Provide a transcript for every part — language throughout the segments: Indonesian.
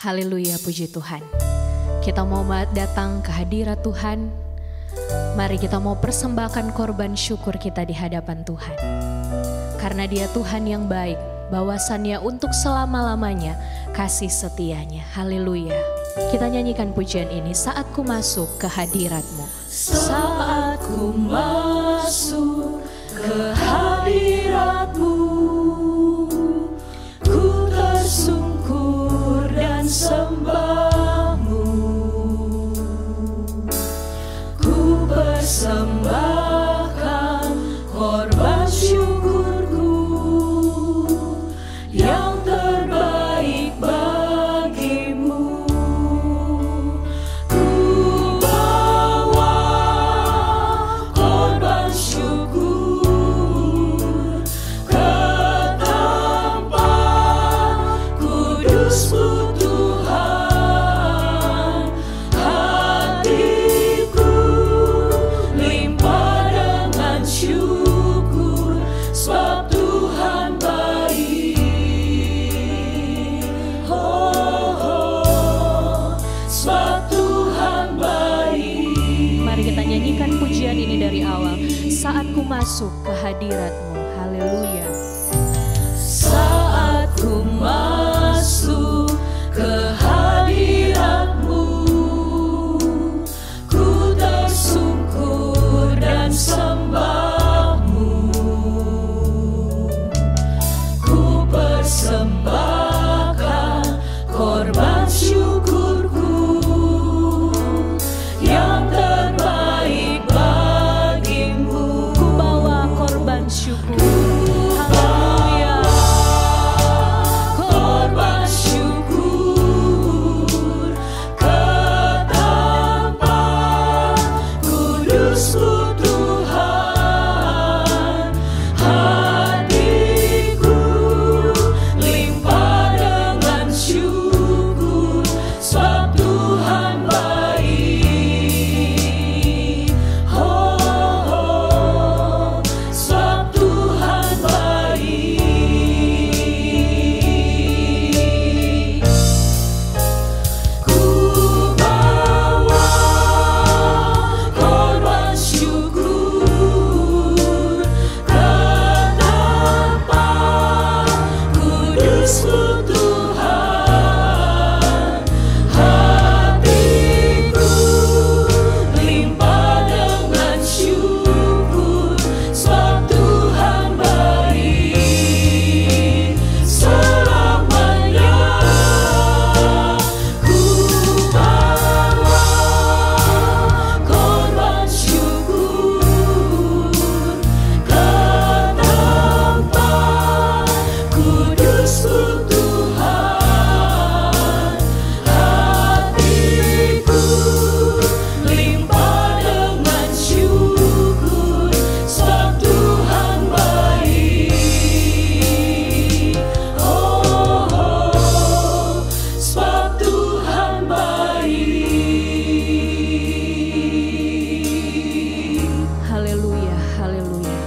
Haleluya, puji Tuhan. Kita mau datang ke hadirat Tuhan. Mari kita mau persembahkan korban syukur kita di hadapan Tuhan. Karena Dia Tuhan yang baik, bahwasannya untuk selama-lamanya kasih setianya. Haleluya. Kita nyanyikan pujian ini, saat ku masuk ke hadirat-Mu. Saat ku masuk ke hadirat-Mu, ku tersungkur dan sembah-Mu. Ku persembahkan korban syukurku yang terbaik bagimu. Ku bawa korban syukur ke tempat kudus-Mu Tuhan. Hatiku limpah dengan syukur, sebab Tuhan baik. Oh, sebab Tuhan baik. Mari kita nyanyikan pujian ini dari awal. Saat ku masuk ke hadirat-Mu. Haleluya. Saat ku masuk ke hadirat-Mu, ku tersungkur dan sembah-Mu. Ku persembahkan korban syukurku yang terbaik bagimu. Ku bawa korban syukur. Haleluya. Korban syukur ke tempat kudus-Mu Tuhan. Hatiku limpah dengan syukur, sebab Tuhan baik. Oh, sebab Tuhan baik. Ku bawa korban syukur ke tempat kudus-Mu Tuhan. Hatiku limpah dengan syukur, sebab Tuhan baik. Selamanya ku bawa korban syukur ke tempat kudus-Mu Tuhan. Hatiku limpah dengan syukur, sebab Tuhan baik. Oh, sebab Tuhan baik. Haleluya, haleluya.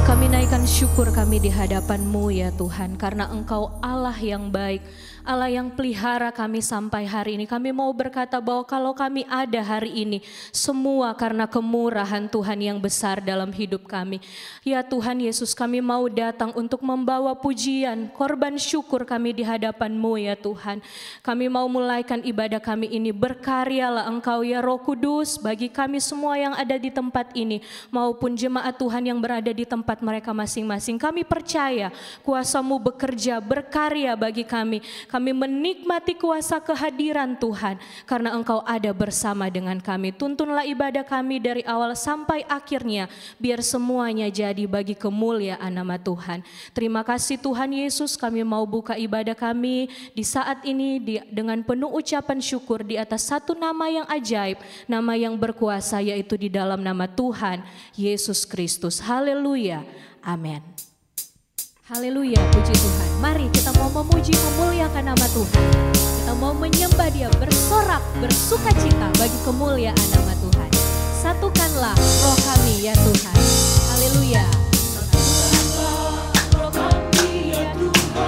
Kami naikkan syukur kami di hadapan-Mu ya Tuhan, karena Engkau Allah yang baik, Allah yang pelihara kami sampai hari ini. Kami mau berkata bahwa kalau kami ada hari ini, semua karena kemurahan Tuhan yang besar dalam hidup kami. Ya Tuhan Yesus, kami mau datang untuk membawa pujian, korban syukur kami di hadapan-Mu ya Tuhan. Kami mau mulaikan ibadah kami ini, berkaryalah Engkau ya Roh Kudus bagi kami semua yang ada di tempat ini, maupun jemaat Tuhan yang berada di tempat mereka masing-masing. Kami percaya kuasa-Mu bekerja, berkarya bagi kami. Kami menikmati kuasa kehadiran Tuhan karena Engkau ada bersama dengan kami. Tuntunlah ibadah kami dari awal sampai akhirnya, biar semuanya jadi bagi kemuliaan nama Tuhan. Terima kasih Tuhan Yesus, kami mau buka ibadah kami di saat ini dengan penuh ucapan syukur di atas satu nama yang ajaib, nama yang berkuasa, yaitu di dalam nama Tuhan Yesus Kristus. Haleluya, amin. Haleluya, puji Tuhan. Mari kita mau memuji, memuliakan nama Tuhan. Kita mau menyembah Dia, bersorak, bersuka cita bagi kemuliaan nama Tuhan. Satukanlah roh kami ya Tuhan. Haleluya. Roh kami ya Tuhan.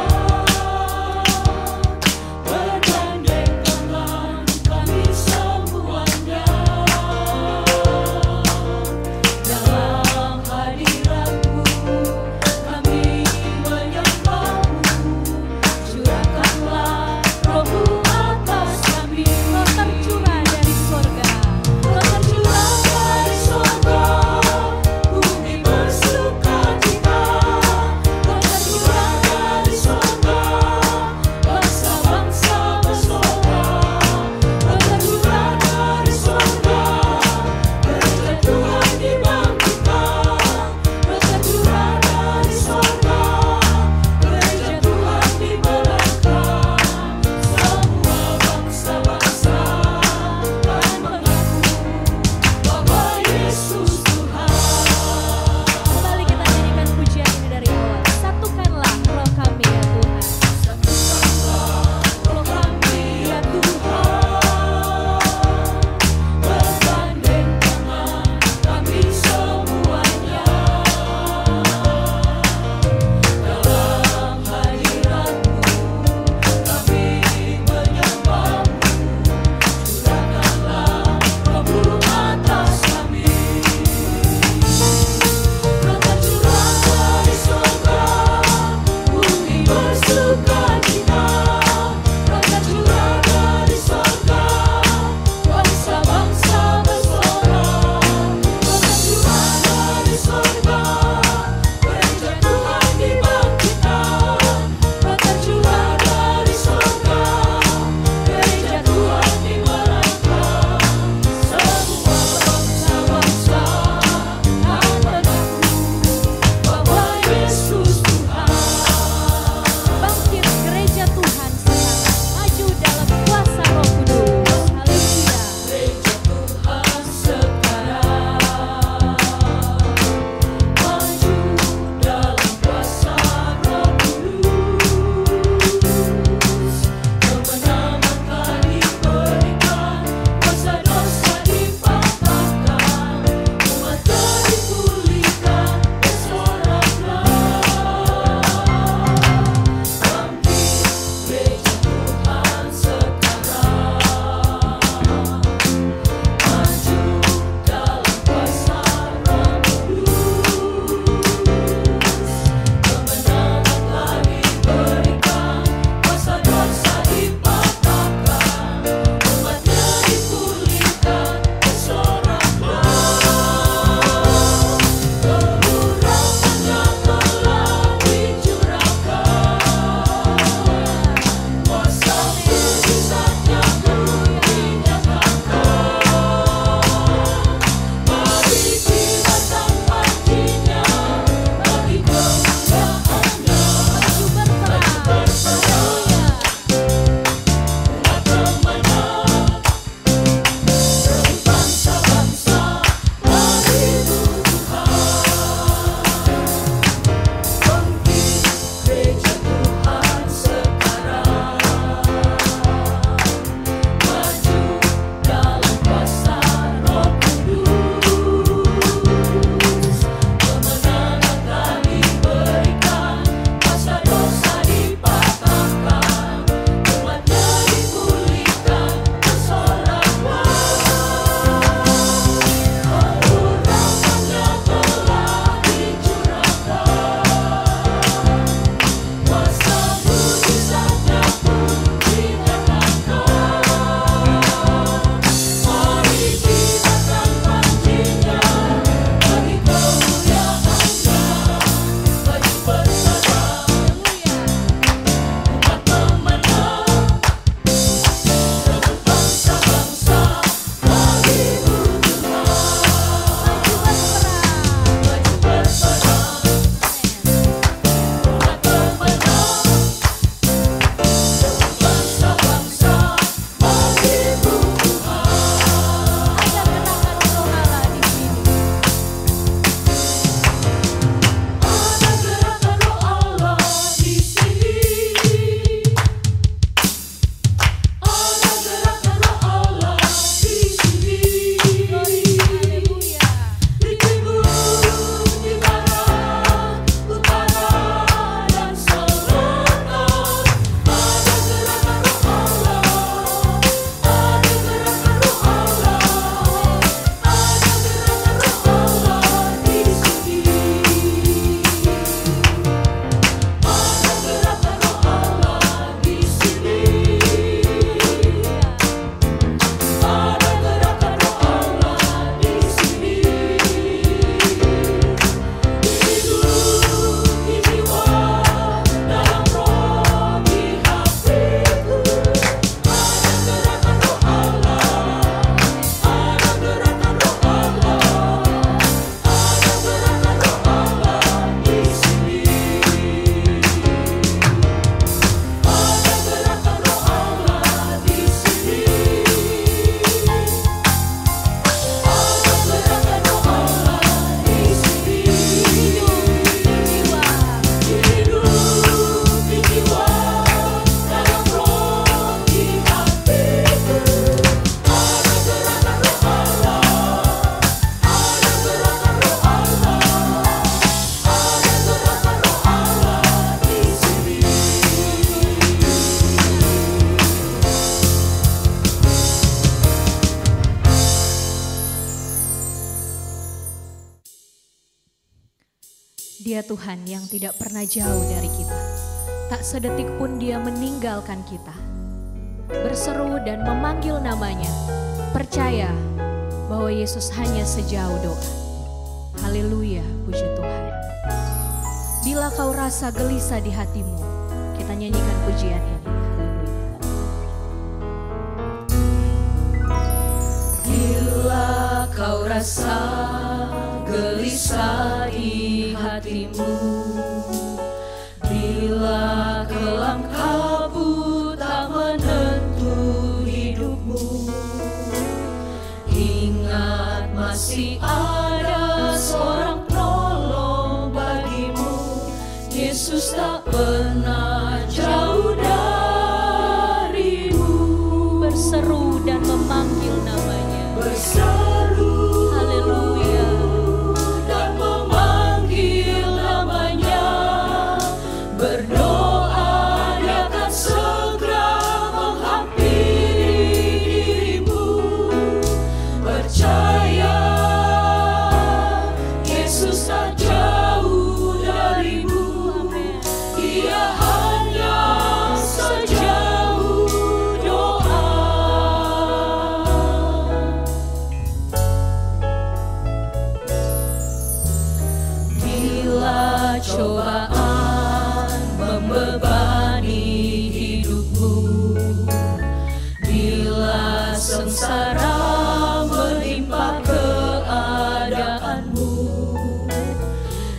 Dia Tuhan yang tidak pernah jauh dari kita. Tak sedetik pun Dia meninggalkan kita. Berseru dan memanggil namanya. Percaya bahwa Yesus hanya sejauh doa. Haleluya, puji Tuhan. Bila kau rasa gelisah di hatimu, kita nyanyikan pujian ini. Bila kau rasa gelisah di hatimu, bila kelam kabut tak menentu hidupmu, ingat masih ada seorang penolong bagimu. Yesus tak pernah jauh darimu. Berseru dan memanggil namanya. Berseru, Haleluya. dan memanggil namanya. Berdoa, Dia akan segera menghampiri dirimu. Percaya, Yesus tak jauh darimu. Dia hanya sejauh doa. Bila cobaan membebani hidupmu, bila sengsara menimpa keadaanmu,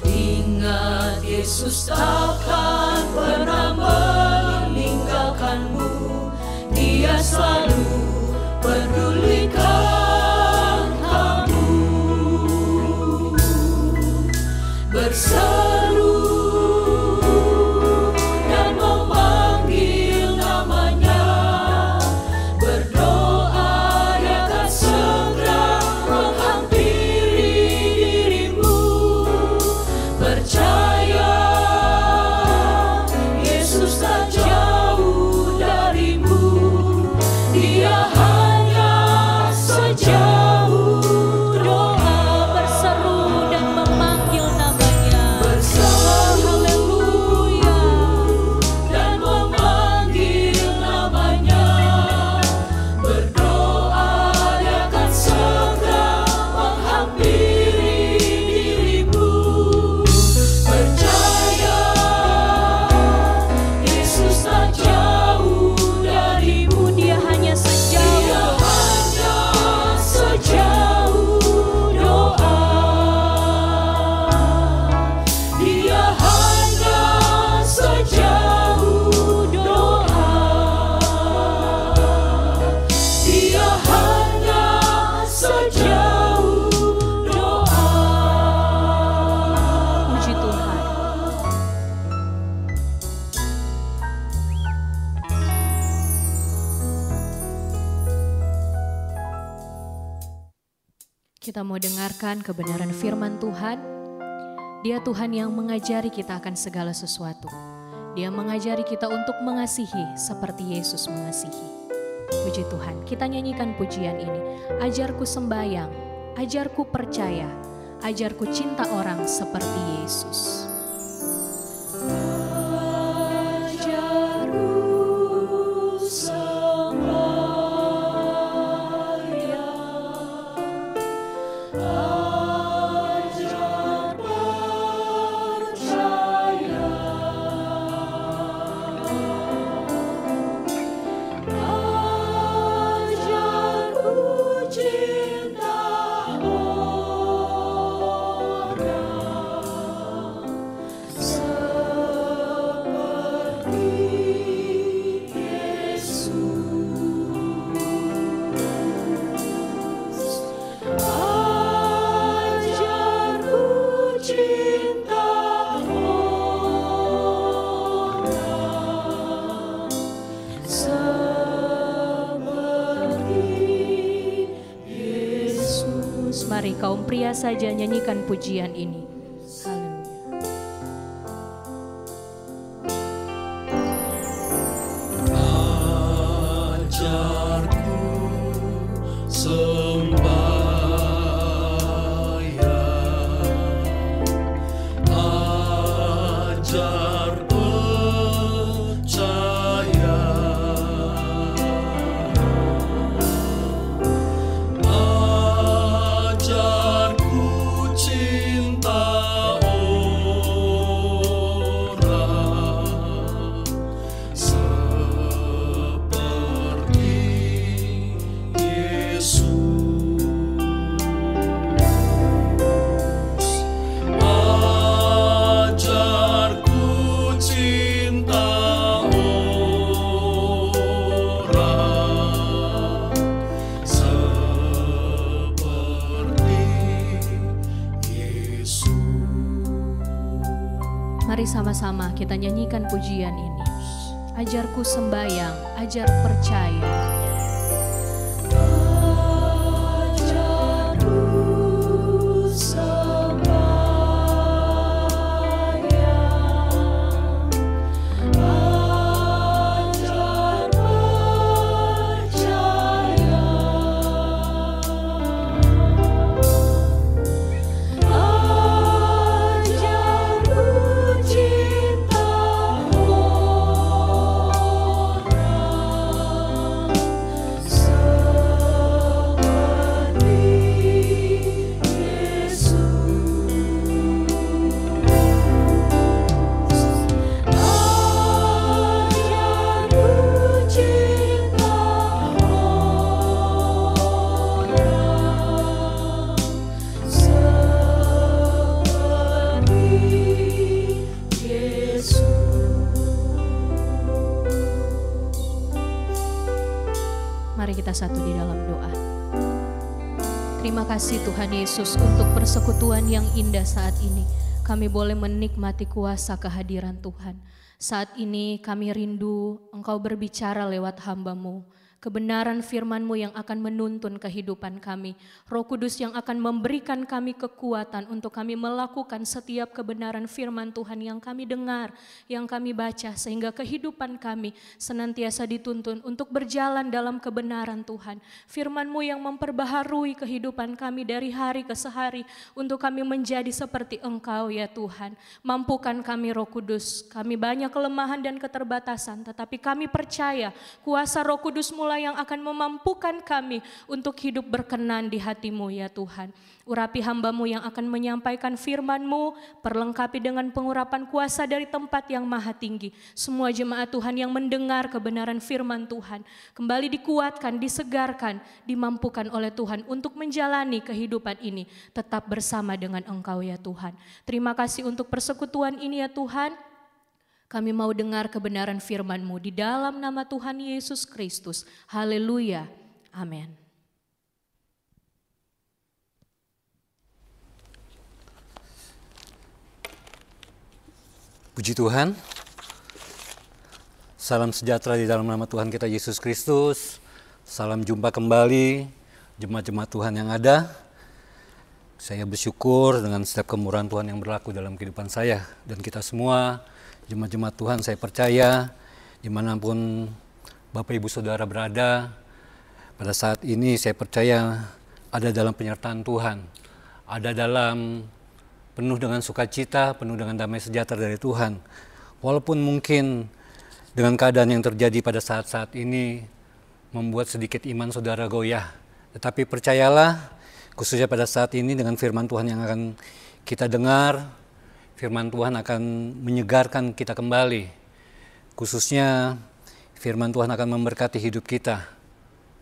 ingat Yesus takkan pernah meninggalkanmu. Dia selalu pedulikan kamu. Berseru dan memanggil namanya. Berdoa, Dia akan segera menghampiri dirimu. Percaya, Yesus tak jauh darimu. Dia hanya sejauh doa. Berseru dan memanggil namanya. Berseru, Haleluya. dan memanggil namanya. Berdoa, Dia akan segera menghampiri dirimu. Percaya, Yesus tak jauh darimu. Dia hanya Dia sejauh. hanya sejauh doa. Dia hanya sejauh doa. Dia hanya sejauh doa. Puji Tuhan. Kita mau dengarkan kebenaran firman Tuhan. Dia Tuhan yang mengajari kita akan segala sesuatu. Dia mengajari kita untuk mengasihi seperti Yesus mengasihi. Puji Tuhan, kita nyanyikan pujian ini. Ajarku sembayang, ajarku percaya, ajarku cinta orang seperti Yesus. Ajarku sembayang, ajar percaya, ajarku cinta orang seperti Yesus. Ajarku cinta orang seperti Yesus. Mari kaum pria saja nyanyikan pujian ini. Haleluya. Ajarku sembayang, Kita nyanyikan pujian ini. Ajarku sembayang, ajar percaya. Ajarku sembahyang, ajar percaya, ajarku cinta orang seperti Yesus. Ajarku cinta orang seperti Yesus. Mari kita satu di dalam doa. Terima kasih Tuhan Yesus untuk persekutuan yang indah saat ini. Kami boleh menikmati kuasa kehadiran Tuhan. Saat ini kami rindu Engkau berbicara lewat hamba-Mu. Kebenaran firman-Mu yang akan menuntun kehidupan kami. Roh Kudus yang akan memberikan kami kekuatan untuk kami melakukan setiap kebenaran firman Tuhan yang kami dengar, yang kami baca. Sehingga kehidupan kami senantiasa dituntun untuk berjalan dalam kebenaran Tuhan. Firman-Mu yang memperbaharui kehidupan kami dari hari ke hari. Untuk kami menjadi seperti Engkau ya Tuhan. Mampukan kami Roh Kudus. Kami banyak kelemahan dan keterbatasan. Tetapi kami percaya kuasa Roh Kudus mulai yang akan memampukan kami untuk hidup berkenan di hati-Mu ya Tuhan. Urapi hamba-Mu yang akan menyampaikan firman-Mu, perlengkapi dengan pengurapan kuasa dari tempat yang maha tinggi. Semua jemaat Tuhan yang mendengar kebenaran firman Tuhan, kembali dikuatkan, disegarkan, dimampukan oleh Tuhan untuk menjalani kehidupan ini tetap bersama dengan Engkau ya Tuhan. Terima kasih untuk persekutuan ini ya Tuhan. Kami mau dengar kebenaran firman-Mu di dalam nama Tuhan Yesus Kristus. Haleluya. Amin. Puji Tuhan. Salam sejahtera di dalam nama Tuhan kita Yesus Kristus. Salam jumpa kembali jemaat-jemaat Tuhan yang ada. Saya bersyukur dengan setiap kemurahan Tuhan yang berlaku dalam kehidupan saya dan kita semua. Jemaat-jemaat Tuhan, saya percaya dimanapun Bapak Ibu Saudara berada, pada saat ini saya percaya ada dalam penyertaan Tuhan, ada dalam penuh dengan sukacita, penuh dengan damai sejahtera dari Tuhan. Walaupun mungkin dengan keadaan yang terjadi pada saat-saat ini membuat sedikit iman saudara goyah, tetapi percayalah khususnya pada saat ini dengan firman Tuhan yang akan kita dengar, firman Tuhan akan menyegarkan kita kembali. Khususnya firman Tuhan akan memberkati hidup kita.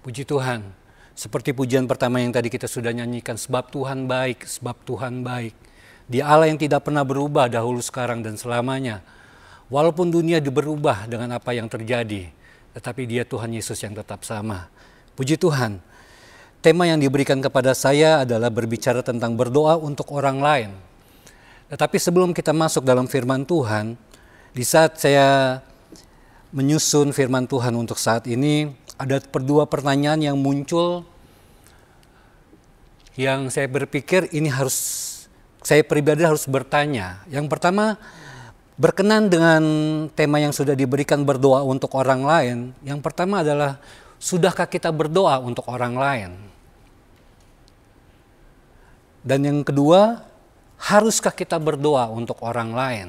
Puji Tuhan. Seperti pujian pertama yang tadi kita sudah nyanyikan. Sebab Tuhan baik, sebab Tuhan baik. Dia Allah yang tidak pernah berubah dahulu, sekarang, dan selamanya. Walaupun dunia berubah dengan apa yang terjadi, tetapi Dia Tuhan Yesus yang tetap sama. Puji Tuhan. Tema yang diberikan kepada saya adalah berbicara tentang berdoa untuk orang lain. Tetapi sebelum kita masuk dalam firman Tuhan, di saat saya menyusun firman Tuhan untuk saat ini, ada dua pertanyaan yang muncul yang saya berpikir ini harus, saya pribadi harus bertanya. Yang pertama, berkenan dengan tema yang sudah diberikan berdoa untuk orang lain. Yang pertama adalah, sudahkah kita berdoa untuk orang lain? Dan yang kedua, haruskah kita berdoa untuk orang lain?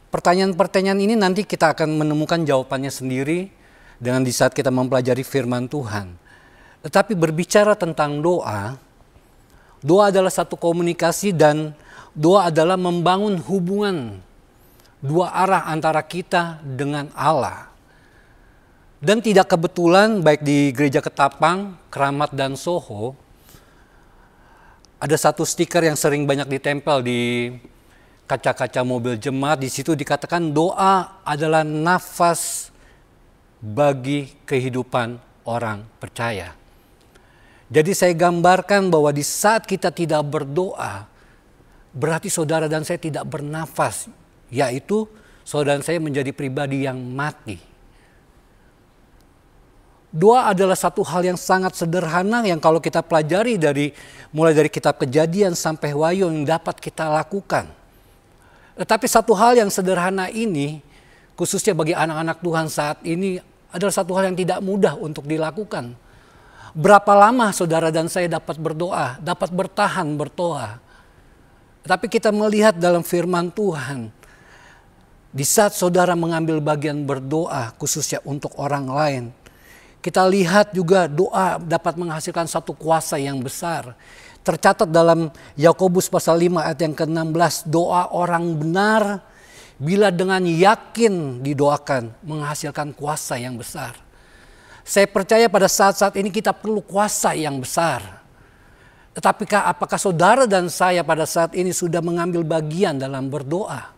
Pertanyaan-pertanyaan ini nanti kita akan menemukan jawabannya sendiri dengan di saat kita mempelajari firman Tuhan. Tetapi berbicara tentang doa, doa adalah satu komunikasi dan doa adalah membangun hubungan dua arah antara kita dengan Allah. Dan tidak kebetulan baik di Gereja Ketapang, Keramat, dan Soho, ada satu stiker yang sering banyak ditempel di kaca-kaca mobil jemaat. Di situ dikatakan doa adalah nafas bagi kehidupan orang percaya. Jadi saya gambarkan bahwa di saat kita tidak berdoa, berarti saudara dan saya tidak bernafas, yaitu saudara saya menjadi pribadi yang mati. Doa adalah satu hal yang sangat sederhana yang kalau kita pelajari mulai dari kitab Kejadian sampai Wahyu yang dapat kita lakukan. Tetapi satu hal yang sederhana ini, khususnya bagi anak-anak Tuhan saat ini, adalah satu hal yang tidak mudah untuk dilakukan. Berapa lama saudara dan saya dapat berdoa, dapat bertahan berdoa. Tapi kita melihat dalam firman Tuhan, di saat saudara mengambil bagian berdoa khususnya untuk orang lain, kita lihat juga doa dapat menghasilkan satu kuasa yang besar. Tercatat dalam Yakobus pasal 5 ayat yang ke-16, doa orang benar bila dengan yakin didoakan menghasilkan kuasa yang besar. Saya percaya pada saat-saat ini kita perlu kuasa yang besar. Tetapi apakah saudara dan saya pada saat ini sudah mengambil bagian dalam berdoa?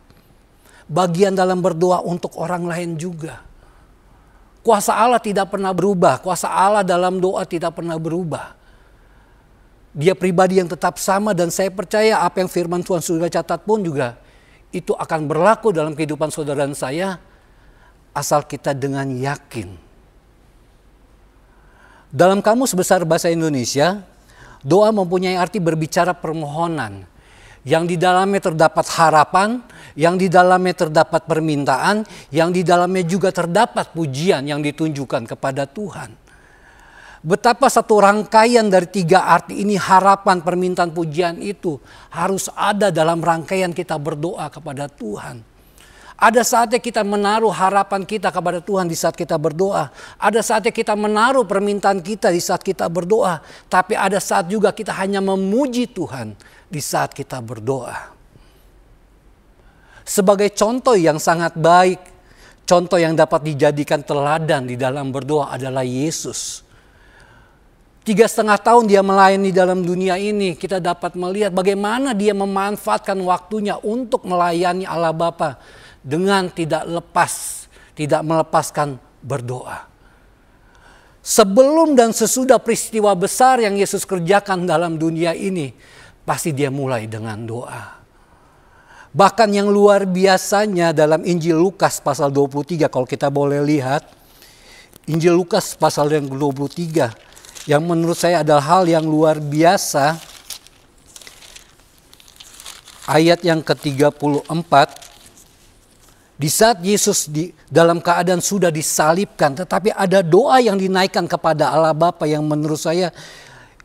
Bagian dalam berdoa untuk orang lain juga. Kuasa Allah tidak pernah berubah. Kuasa Allah dalam doa tidak pernah berubah. Dia pribadi yang tetap sama dan saya percaya apa yang firman Tuhan sudah catat pun juga itu akan berlaku dalam kehidupan saudara dan saya asal kita dengan yakin. Dalam Kamus Besar Bahasa Indonesia, doa mempunyai arti berbicara permohonan. Yang di dalamnya terdapat harapan, yang di dalamnya terdapat permintaan, yang di dalamnya juga terdapat pujian yang ditunjukkan kepada Tuhan. Betapa satu rangkaian dari 3 arti ini, harapan, permintaan, pujian itu harus ada dalam rangkaian kita berdoa kepada Tuhan. Ada saatnya kita menaruh harapan kita kepada Tuhan di saat kita berdoa. Ada saatnya kita menaruh permintaan kita di saat kita berdoa. Tapi ada saat juga kita hanya memuji Tuhan di saat kita berdoa. Sebagai contoh yang sangat baik, contoh yang dapat dijadikan teladan di dalam berdoa adalah Yesus. 3,5 tahun dia melayani dalam dunia ini, kita dapat melihat bagaimana dia memanfaatkan waktunya untuk melayani Allah Bapa dengan tidak melepaskan berdoa. Sebelum dan sesudah peristiwa besar yang Yesus kerjakan dalam dunia ini, pasti dia mulai dengan doa. Bahkan yang luar biasanya dalam Injil Lukas pasal 23, kalau kita boleh lihat, Injil Lukas pasal yang 23, yang menurut saya adalah hal yang luar biasa. Ayat yang ke-34, di saat Yesus dalam keadaan sudah disalibkan, tetapi ada doa yang dinaikkan kepada Allah Bapa yang menurut saya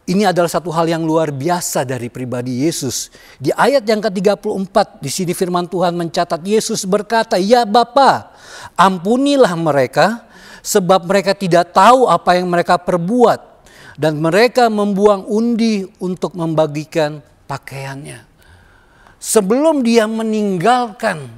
ini adalah satu hal yang luar biasa dari pribadi Yesus. Di ayat yang ke-34, di sini firman Tuhan mencatat, Yesus berkata, "Ya Bapa, ampunilah mereka, sebab mereka tidak tahu apa yang mereka perbuat." Dan mereka membuang undi untuk membagikan pakaiannya. Sebelum dia meninggalkan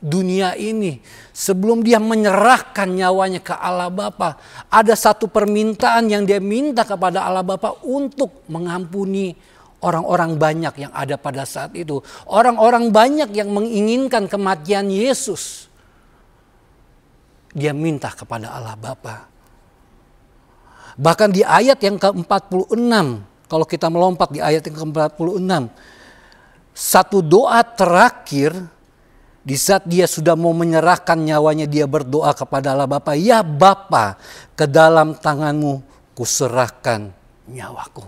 dunia ini, sebelum dia menyerahkan nyawanya ke Allah Bapa, ada satu permintaan yang dia minta kepada Allah Bapa untuk mengampuni orang-orang banyak yang ada pada saat itu. Orang-orang banyak yang menginginkan kematian Yesus. Dia minta kepada Allah Bapa. Bahkan di ayat yang ke-46, kalau kita melompat di ayat yang ke-46, satu doa terakhir, di saat dia sudah mau menyerahkan nyawanya, dia berdoa kepada Allah Bapa, "Ya Bapa, ke dalam tanganmu kuserahkan nyawaku."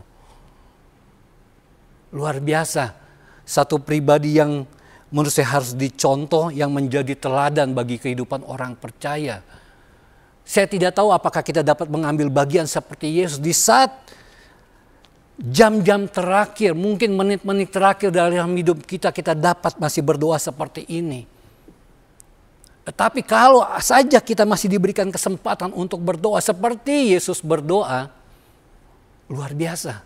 Luar biasa. Satu pribadi yang menurut saya harus dicontoh, yang menjadi teladan bagi kehidupan orang percaya. Saya tidak tahu apakah kita dapat mengambil bagian seperti Yesus di saat jam-jam terakhir, mungkin menit-menit terakhir dalam hidup kita, kita dapat masih berdoa seperti ini. Tetapi kalau saja kita masih diberikan kesempatan untuk berdoa seperti Yesus berdoa, luar biasa.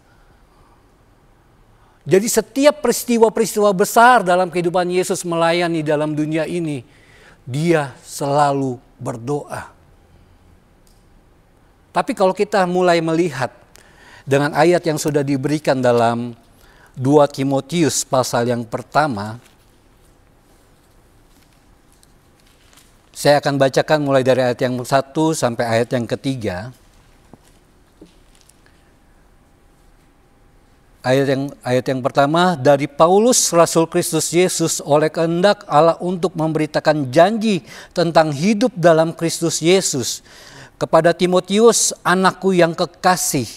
Jadi setiap peristiwa-peristiwa besar dalam kehidupan Yesus melayani dalam dunia ini, dia selalu berdoa. Tapi kalau kita mulai melihat dengan ayat yang sudah diberikan dalam 2 Timotius pasal yang pertama, saya akan bacakan mulai dari ayat yang 1 sampai ayat yang ketiga. Ayat yang pertama, dari Paulus Rasul Kristus Yesus oleh kehendak Allah untuk memberitakan janji tentang hidup dalam Kristus Yesus. Kepada Timotius, anakku yang kekasih,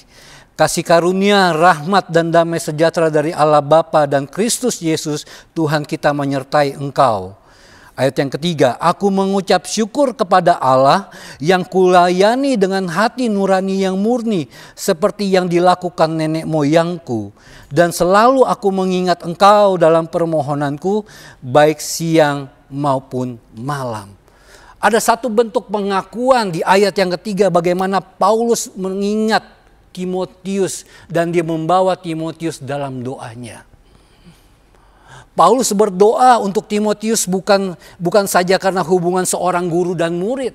kasih karunia, rahmat dan damai sejahtera dari Allah Bapa dan Kristus Yesus Tuhan kita menyertai engkau. Ayat yang ketiga, aku mengucap syukur kepada Allah yang kulayani dengan hati nurani yang murni seperti yang dilakukan nenek moyangku. Dan selalu aku mengingat engkau dalam permohonanku baik siang maupun malam. Ada satu bentuk pengakuan di ayat yang ketiga bagaimana Paulus mengingat Timotius dan dia membawa Timotius dalam doanya. Paulus berdoa untuk Timotius bukan saja karena hubungan seorang guru dan murid.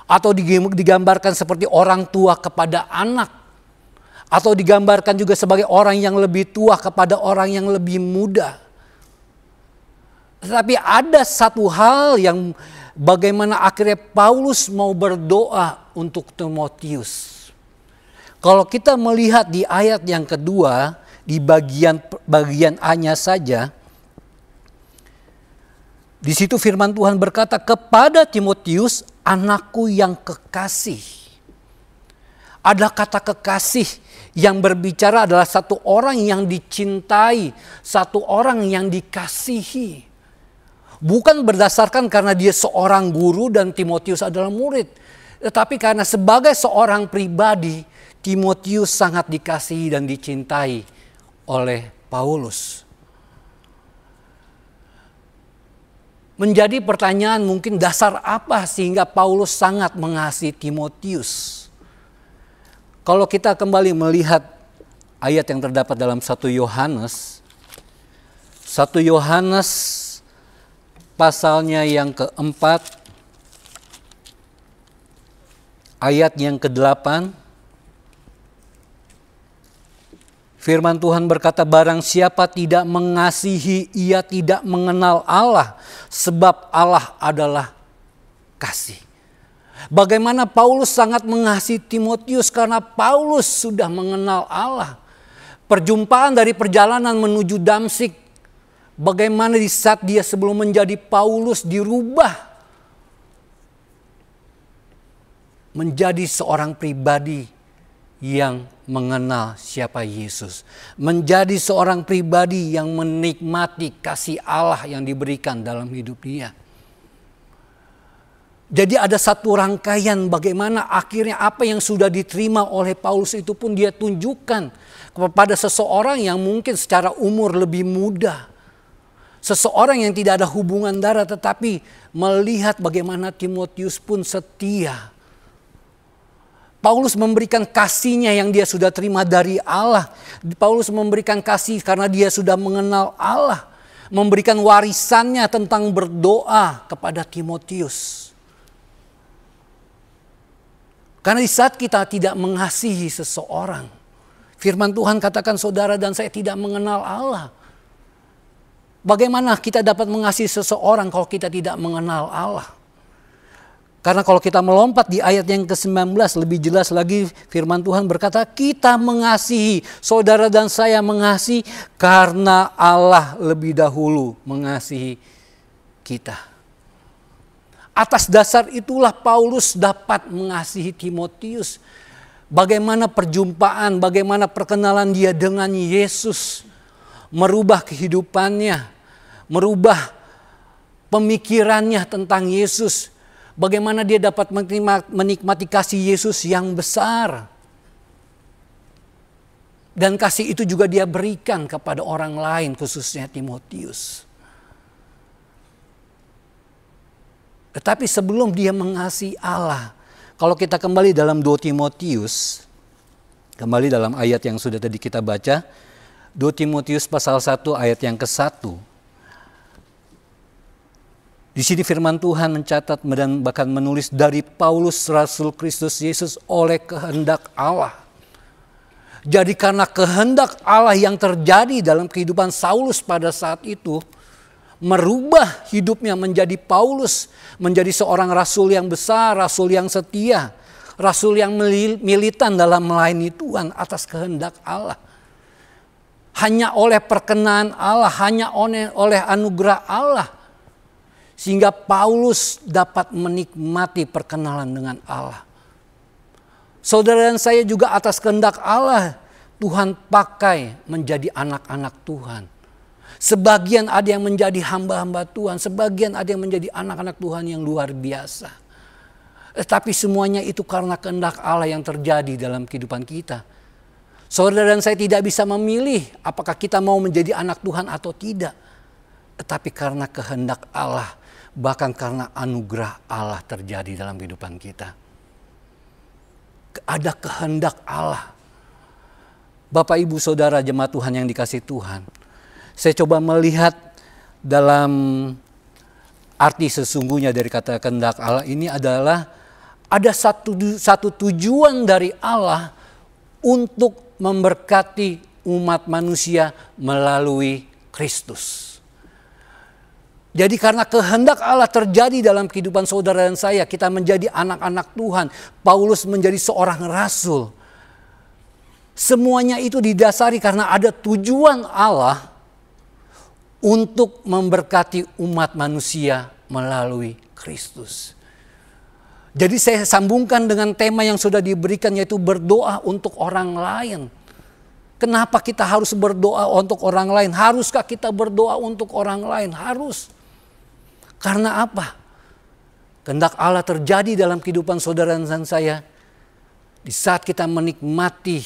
Atau digambarkan seperti orang tua kepada anak. Atau digambarkan juga sebagai orang yang lebih tua kepada orang yang lebih muda. Tetapi ada satu hal yang bagaimana akhirnya Paulus mau berdoa untuk Timotius. Kalau kita melihat di ayat yang kedua, di bagian A-nya saja, di situ firman Tuhan berkata, kepada Timotius anakku yang kekasih. Ada kata kekasih yang berbicara adalah satu orang yang dicintai, satu orang yang dikasihi. Bukan berdasarkan karena dia seorang guru dan Timotius adalah murid. Tetapi karena sebagai seorang pribadi, Timotius sangat dikasihi dan dicintai oleh Paulus. Menjadi pertanyaan mungkin dasar apa sehingga Paulus sangat mengasihi Timotius. Kalau kita kembali melihat ayat yang terdapat dalam 1 Yohanes pasalnya yang keempat, ayat yang ke-8. Firman Tuhan berkata, barang siapa tidak mengasihi, ia tidak mengenal Allah, sebab Allah adalah kasih. Bagaimana Paulus sangat mengasihi Timotius karena Paulus sudah mengenal Allah. Perjumpaan dari perjalanan menuju Damsyik, bagaimana di saat dia sebelum menjadi Paulus dirubah menjadi seorang pribadi yang mengenal siapa Yesus. Menjadi seorang pribadi yang menikmati kasih Allah yang diberikan dalam hidup dia. Jadi ada satu rangkaian bagaimana akhirnya apa yang sudah diterima oleh Paulus itu pun dia tunjukkan kepada seseorang yang mungkin secara umur lebih muda. Seseorang yang tidak ada hubungan darah tetapi melihat bagaimana Timotius pun setia. Paulus memberikan kasihnya yang dia sudah terima dari Allah. Paulus memberikan kasih karena dia sudah mengenal Allah. Memberikan warisannya tentang berdoa kepada Timotius. Karena di saat kita tidak mengasihi seseorang, firman Tuhan katakan saudara dan saya tidak mengenal Allah. Bagaimana kita dapat mengasihi seseorang kalau kita tidak mengenal Allah? Karena kalau kita melompat di ayat yang ke-19 lebih jelas lagi firman Tuhan berkata kita mengasihi, saudara dan saya mengasihi karena Allah lebih dahulu mengasihi kita. Atas dasar itulah Paulus dapat mengasihi Timotius. Bagaimana perjumpaan, bagaimana perkenalan dia dengan Yesus merubah kehidupannya, merubah pemikirannya tentang Yesus. Bagaimana dia dapat menikmati kasih Yesus yang besar. Dan kasih itu juga dia berikan kepada orang lain khususnya Timotius. Tetapi sebelum dia mengasihi Allah, kalau kita kembali dalam 2 Timotius, kembali dalam ayat yang sudah tadi kita baca, 2 Timotius pasal 1 ayat yang ke-1. Di sini firman Tuhan mencatat dan bahkan menulis dari Paulus Rasul Kristus Yesus oleh kehendak Allah. Jadi karena kehendak Allah yang terjadi dalam kehidupan Saulus pada saat itu, merubah hidupnya menjadi Paulus, menjadi seorang rasul yang besar, rasul yang setia, rasul yang militan dalam melayani Tuhan atas kehendak Allah. hanya oleh perkenan Allah, hanya oleh anugerah Allah. Sehingga Paulus dapat menikmati perkenalan dengan Allah. Saudara dan saya juga atas kehendak Allah, Tuhan pakai menjadi anak-anak Tuhan. Sebagian ada yang menjadi hamba-hamba Tuhan, sebagian ada yang menjadi anak-anak Tuhan yang luar biasa. Tetapi semuanya itu karena kehendak Allah yang terjadi dalam kehidupan kita. Saudara dan saya tidak bisa memilih apakah kita mau menjadi anak Tuhan atau tidak. Tetapi karena kehendak Allah, bahkan karena anugerah Allah terjadi dalam kehidupan kita. Ada kehendak Allah. Bapak, Ibu, Saudara, jemaat Tuhan yang dikasihi Tuhan. Saya coba melihat dalam arti sesungguhnya dari kata kehendak Allah ini adalah ada satu tujuan dari Allah untuk memberkati umat manusia melalui Kristus. Jadi karena kehendak Allah terjadi dalam kehidupan saudara dan saya, kita menjadi anak-anak Tuhan. Paulus menjadi seorang rasul. Semuanya itu didasari karena ada tujuan Allah untuk memberkati umat manusia melalui Kristus. Jadi saya sambungkan dengan tema yang sudah diberikan, yaitu berdoa untuk orang lain. Kenapa kita harus berdoa untuk orang lain? Haruskah kita berdoa untuk orang lain? Harus. Karena apa? Kehendak Allah terjadi dalam kehidupan saudara dan saya. Di saat kita menikmati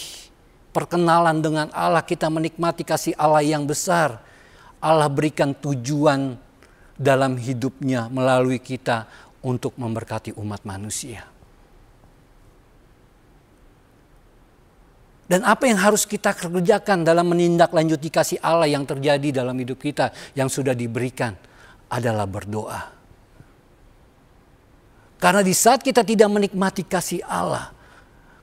perkenalan dengan Allah, kita menikmati kasih Allah yang besar. Allah berikan tujuan dalam hidupnya melalui kita untuk memberkati umat manusia. Dan apa yang harus kita kerjakan dalam menindaklanjuti kasih Allah yang terjadi dalam hidup kita yang sudah diberikan adalah berdoa. Karena di saat kita tidak menikmati kasih Allah,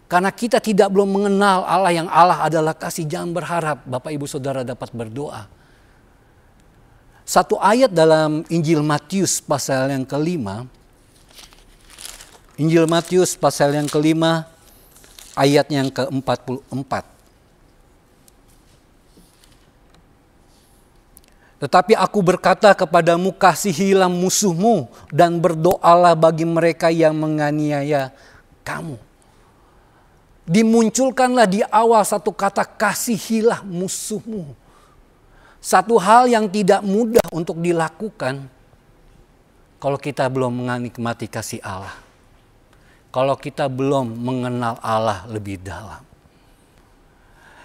karena kita belum mengenal Allah yang Allah adalah kasih, jangan berharap Bapak Ibu Saudara dapat berdoa. Satu ayat dalam Injil Matius pasal yang kelima. Injil Matius pasal yang kelima ayat yang ke-44. Tetapi aku berkata kepadamu, kasihilah musuhmu dan berdoalah bagi mereka yang menganiaya kamu. Dimunculkanlah di awal satu kata, kasihilah musuhmu. Satu hal yang tidak mudah untuk dilakukan kalau kita belum menikmati kasih Allah. Kalau kita belum mengenal Allah lebih dalam.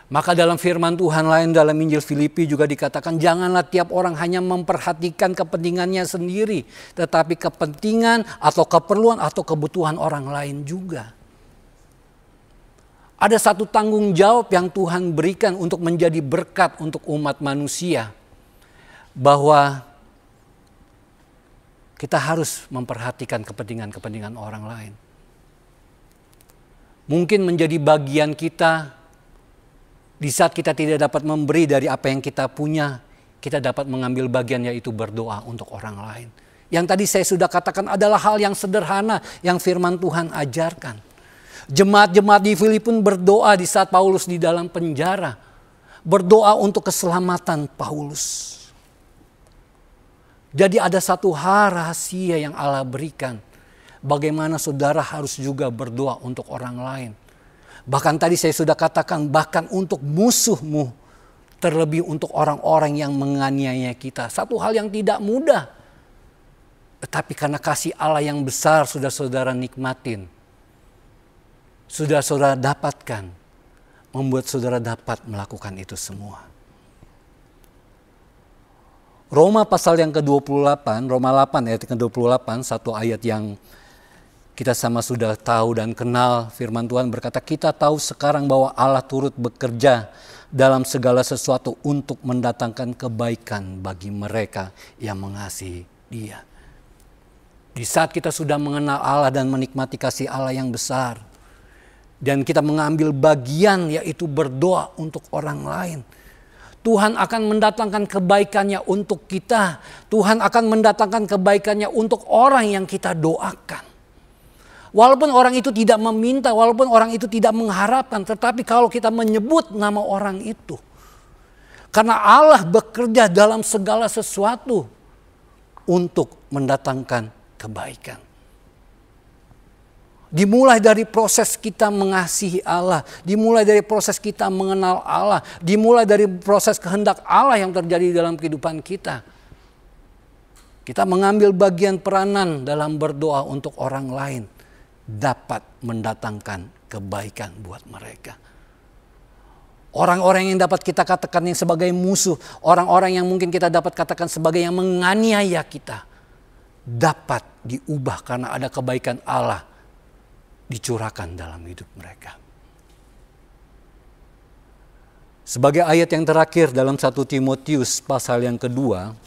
Maka dalam firman Tuhan lain dalam Injil Filipi juga dikatakan, janganlah tiap orang hanya memperhatikan kepentingannya sendiri, tetapi kepentingan atau keperluan atau kebutuhan orang lain juga. Ada satu tanggung jawab yang Tuhan berikan untuk menjadi berkat untuk umat manusia. Bahwa kita harus memperhatikan kepentingan-kepentingan orang lain. Mungkin menjadi bagian kita di saat kita tidak dapat memberi dari apa yang kita punya, kita dapat mengambil bagian, yaitu berdoa untuk orang lain. Yang tadi saya sudah katakan adalah hal yang sederhana yang firman Tuhan ajarkan. Jemaat-jemaat di Filipi pun berdoa di saat Paulus di dalam penjara. Berdoa untuk keselamatan Paulus. Jadi ada satu hal rahasia yang Allah berikan. Bagaimana saudara harus juga berdoa untuk orang lain. Bahkan tadi saya sudah katakan, bahkan untuk musuhmu. Terlebih untuk orang-orang yang menganiaya kita. Satu hal yang tidak mudah. Tetapi karena kasih Allah yang besar sudah saudara nikmatin. Sudah saudara dapatkan. Membuat saudara dapat melakukan itu semua. Roma pasal yang ke-28, Roma 8 ayat ke-28, satu ayat yang kita sama sudah tahu dan kenal. Firman Tuhan berkata, kita tahu sekarang bahwa Allah turut bekerja dalam segala sesuatu untuk mendatangkan kebaikan bagi mereka yang mengasihi Dia. Di saat kita sudah mengenal Allah dan menikmati kasih Allah yang besar, dan kita mengambil bagian yaitu berdoa untuk orang lain, Tuhan akan mendatangkan kebaikannya untuk kita. Tuhan akan mendatangkan kebaikannya untuk orang yang kita doakan. Walaupun orang itu tidak meminta, walaupun orang itu tidak mengharapkan, tetapi kalau kita menyebut nama orang itu, Karena Allah bekerja dalam segala sesuatu untuk mendatangkan kebaikan. Dimulai dari proses kita mengasihi Allah, dimulai dari proses kita mengenal Allah, dimulai dari proses kehendak Allah yang terjadi dalam kehidupan kita. Kita mengambil bagian peranan dalam berdoa untuk orang lain dapat mendatangkan kebaikan buat mereka. Orang-orang yang dapat kita katakan yang sebagai musuh, orang-orang yang mungkin kita dapat katakan sebagai yang menganiaya kita, dapat diubah karena ada kebaikan Allah dicurahkan dalam hidup mereka. Sebagai ayat yang terakhir dalam 1 Timotius pasal yang kedua,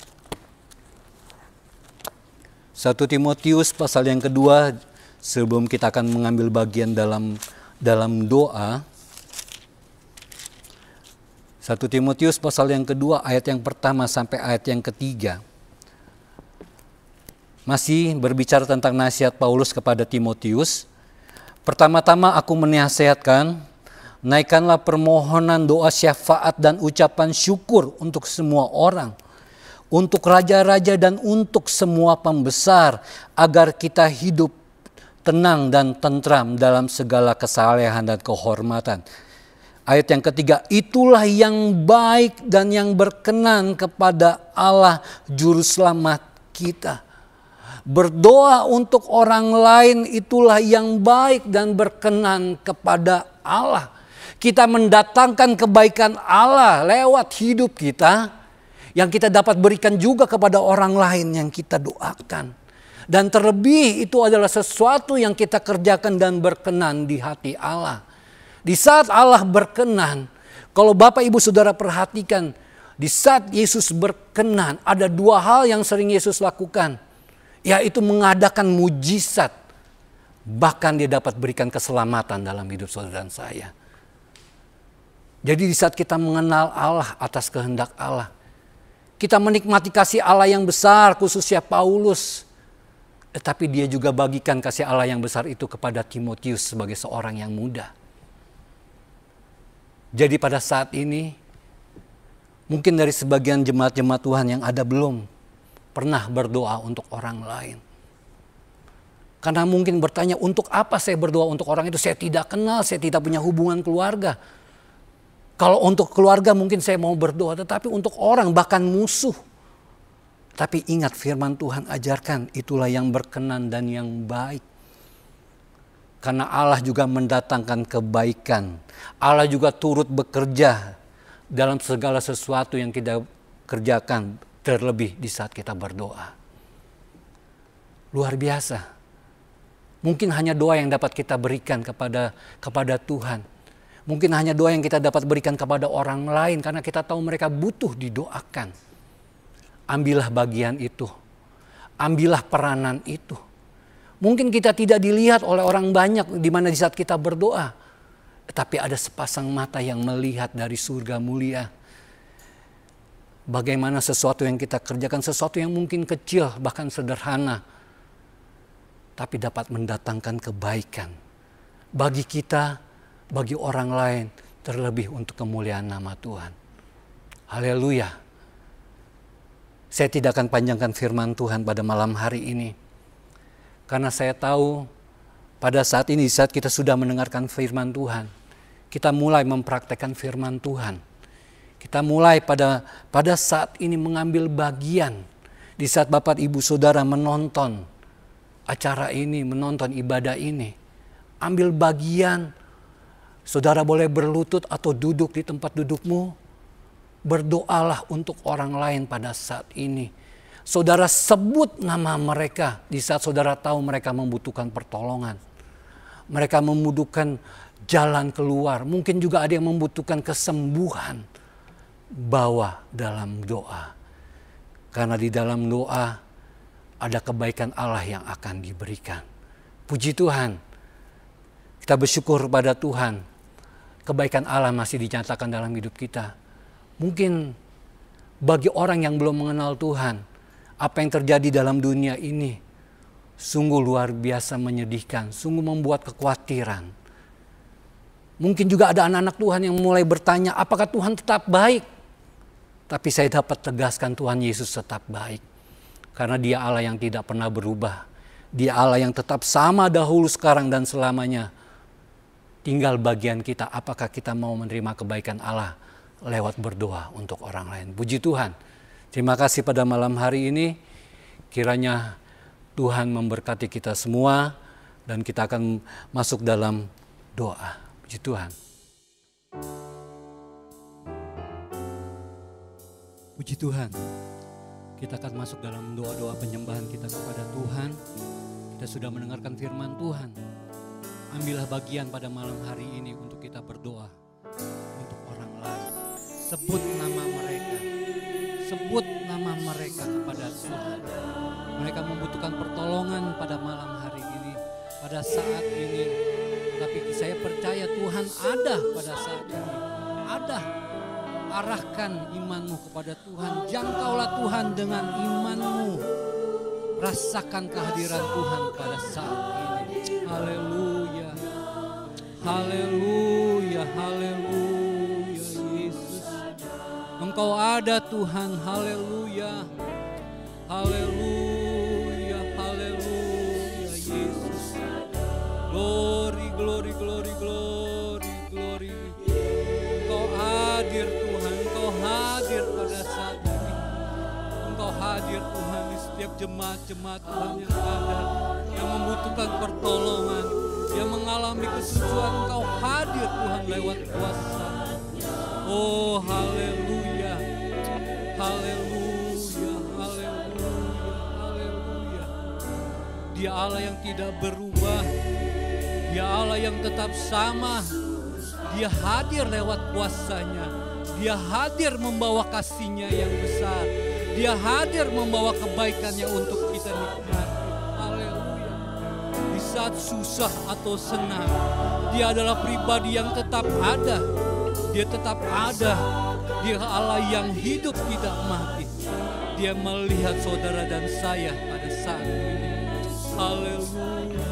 1 Timotius pasal yang kedua, sebelum kita akan mengambil bagian dalam doa, 1 Timotius pasal yang kedua ayat yang pertama sampai ayat yang ketiga. Masih berbicara tentang nasihat Paulus kepada Timotius. Pertama-tama aku menasihatkan, naikkanlah permohonan, doa syafaat dan ucapan syukur untuk semua orang, untuk raja-raja dan untuk semua pembesar, agar kita hidup tenang dan tentram dalam segala kesalehan dan kehormatan. Ayat yang ketiga, itulah yang baik dan yang berkenan kepada Allah Juru Selamat kita. Berdoa untuk orang lain itulah yang baik dan berkenan kepada Allah. Kita mendatangkan kebaikan Allah lewat hidup kita, yang kita dapat berikan juga kepada orang lain yang kita doakan. Dan terlebih itu adalah sesuatu yang kita kerjakan dan berkenan di hati Allah. Di saat Allah berkenan, kalau Bapak Ibu Saudara perhatikan, di saat Yesus berkenan, ada dua hal yang sering Yesus lakukan, yaitu mengadakan mujizat. Bahkan dia dapat berikan keselamatan dalam hidup saudara dan saya. Jadi di saat kita mengenal Allah atas kehendak Allah, kita menikmati kasih Allah yang besar, khususnya Paulus. Tetapi dia juga bagikan kasih Allah yang besar itu kepada Timotius sebagai seorang yang muda. Jadi pada saat ini, mungkin dari sebagian jemaat-jemaat Tuhan yang ada belum pernah berdoa untuk orang lain. Karena mungkin bertanya, untuk apa saya berdoa untuk orang itu? Saya tidak kenal, saya tidak punya hubungan keluarga. Kalau untuk keluarga mungkin saya mau berdoa, tetapi untuk orang bahkan musuh. Tapi ingat firman Tuhan ajarkan, itulah yang berkenan dan yang baik. Karena Allah juga mendatangkan kebaikan. Allah juga turut bekerja dalam segala sesuatu yang kita kerjakan, terlebih di saat kita berdoa. Luar biasa. Mungkin hanya doa yang dapat kita berikan kepada Tuhan. Mungkin hanya doa yang kita dapat berikan kepada orang lain karena kita tahu mereka butuh didoakan. Ambillah bagian itu. Ambillah peranan itu. Mungkin kita tidak dilihat oleh orang banyak di mana di saat kita berdoa. Tetapi ada sepasang mata yang melihat dari surga mulia. Bagaimana sesuatu yang kita kerjakan, sesuatu yang mungkin kecil bahkan sederhana. Tapi dapat mendatangkan kebaikan. Bagi kita, bagi orang lain, terlebih untuk kemuliaan nama Tuhan. Haleluya. Saya tidak akan panjangkan firman Tuhan pada malam hari ini. Karena saya tahu pada saat ini, saat kita sudah mendengarkan firman Tuhan, kita mulai mempraktekkan firman Tuhan. Kita mulai pada saat ini mengambil bagian. Di saat Bapak Ibu Saudara menonton acara ini, menonton ibadah ini. Ambil bagian. Saudara boleh berlutut atau duduk di tempat dudukmu. Berdoalah untuk orang lain pada saat ini. Saudara sebut nama mereka di saat saudara tahu mereka membutuhkan pertolongan. Mereka membutuhkan jalan keluar. Mungkin juga ada yang membutuhkan kesembuhan. Bawa dalam doa. Karena di dalam doa ada kebaikan Allah yang akan diberikan. Puji Tuhan. Kita bersyukur pada Tuhan. Kebaikan Allah masih dinyatakan dalam hidup kita. Mungkin bagi orang yang belum mengenal Tuhan, apa yang terjadi dalam dunia ini sungguh luar biasa menyedihkan, sungguh membuat kekhawatiran. Mungkin juga ada anak-anak Tuhan yang mulai bertanya, apakah Tuhan tetap baik? Tapi saya dapat tegaskan Tuhan Yesus tetap baik. Karena Dia Allah yang tidak pernah berubah. Dia Allah yang tetap sama dahulu, sekarang, dan selamanya. Tinggal bagian kita, apakah kita mau menerima kebaikan Allah lewat berdoa untuk orang lain. Puji Tuhan. Terima kasih pada malam hari ini. Kiranya Tuhan memberkati kita semua dan kita akan masuk dalam doa. Puji Tuhan. Puji Tuhan. Kita akan masuk dalam doa-doa penyembahan kita kepada Tuhan. Kita sudah mendengarkan firman Tuhan. Ambillah bagian pada malam hari ini untuk kita berdoa untuk orang lain. Sebut nama mereka. Sebut nama mereka kepada Tuhan. Mereka membutuhkan pertolongan pada malam hari ini, pada saat ini. Tapi saya percaya Tuhan ada pada saat ini. Ada. Arahkan imanmu kepada Tuhan. Jangkaulah Tuhan dengan imanmu. Rasakan kehadiran Tuhan pada saat ini. Haleluya. Haleluya. Haleluya Yesus. Engkau ada Tuhan. Haleluya. Haleluya. Haleluya Yesus. Glory, glory, glory, glory, glory. Engkau hadir Tuhan. Engkau hadir pada saat ini. Engkau hadir Tuhan di setiap jemaat-jemaat Tuhan yang ada, yang membutuhkan pertolongan, yang mengalami kesusahan. Engkau hadir Tuhan lewat kuasa. Oh haleluya, haleluya, haleluya, haleluya. Dia Allah yang tidak berubah, Dia Allah yang tetap sama. Dia hadir lewat kuasanya, Dia hadir membawa kasih-Nya yang besar. Dia hadir membawa kebaikannya untuk kita nikmati. Haleluya. Di saat susah atau senang, Dia adalah pribadi yang tetap ada. Dia tetap ada. Dia Allah yang hidup tidak mati. Dia melihat saudara dan saya pada saat ini. Haleluya.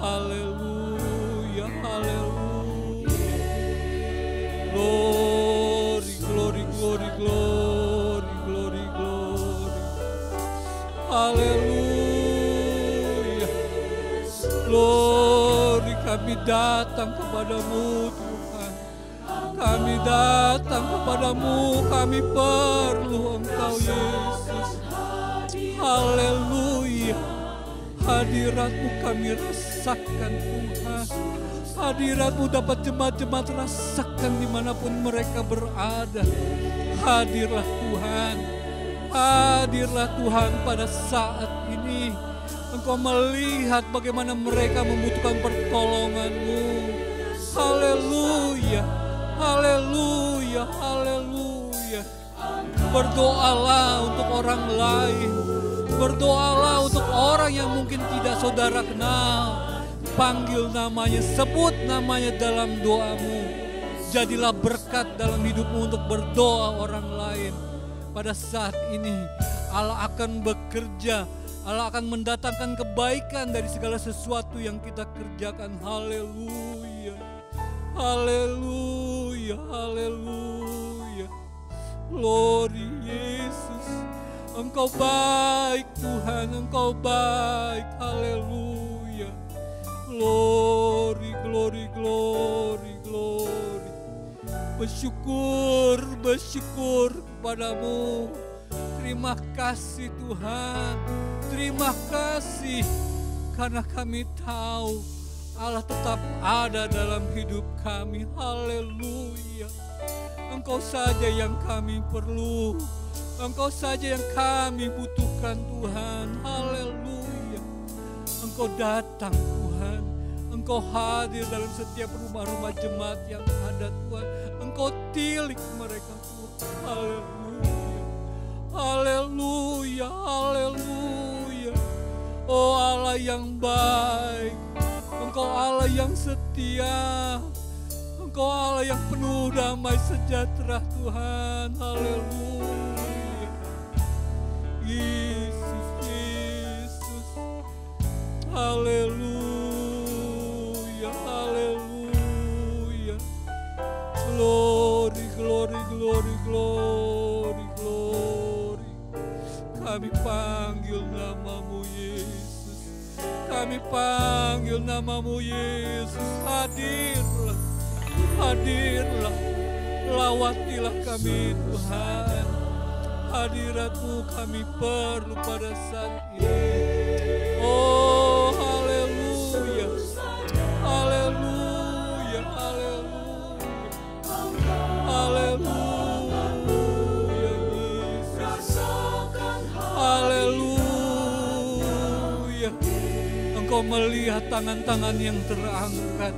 Haleluya. Haleluya. Glory, glory, glory, glory, glory, glory. Haleluya. Glory, kami datang kepadamu Tuhan. Kami datang kepadamu, kami perlu Engkau Yesus. Haleluya. Hadirat-Mu kami rasakan Tuhan. Hadirat-Mu dapat jemaat-jemaat rasakan dimanapun mereka berada. Hadirlah Tuhan. Hadirlah Tuhan pada saat ini. Engkau melihat bagaimana mereka membutuhkan pertolongan-Mu. Haleluya. Haleluya. Haleluya. Berdoalah untuk orang lain. Berdoalah untuk orang yang mungkin tidak saudara kenal. Panggil namanya, sebut namanya dalam doamu. Jadilah berkat dalam hidupmu untuk berdoa orang lain. Pada saat ini Allah akan bekerja. Allah akan mendatangkan kebaikan dari segala sesuatu yang kita kerjakan. Haleluya. Haleluya. Haleluya. Glory Yesus. Engkau baik Tuhan. Engkau baik. Haleluya. Glory, glory, glory, glory. Bersyukur, bersyukur kepadamu. Terima kasih Tuhan. Terima kasih. Karena kami tahu Allah tetap ada dalam hidup kami. Haleluya. Engkau saja yang kami perlu. Engkau saja yang kami butuhkan Tuhan. Haleluya. Engkau datang Tuhan. Engkau hadir dalam setiap rumah-rumah jemaat yang ada Tuhan. Engkau tilik mereka Tuhan. Haleluya. Haleluya. Haleluya. Oh Allah yang baik. Engkau Allah yang setia. Engkau Allah yang penuh damai sejahtera Tuhan. Haleluya. Yesus, Yesus. Haleluya, haleluya. Glory, glory, glory, glory. Kami panggil nama-Mu Yesus. Kami panggil nama-Mu Yesus. Hadirlah, hadirlah, lawatilah kami Tuhan. Hadirat-Mu kami perlu pada saat ini. Oh haleluya, haleluya, haleluya, haleluya Yesus, haleluya. Engkau melihat tangan-tangan yang terangkat,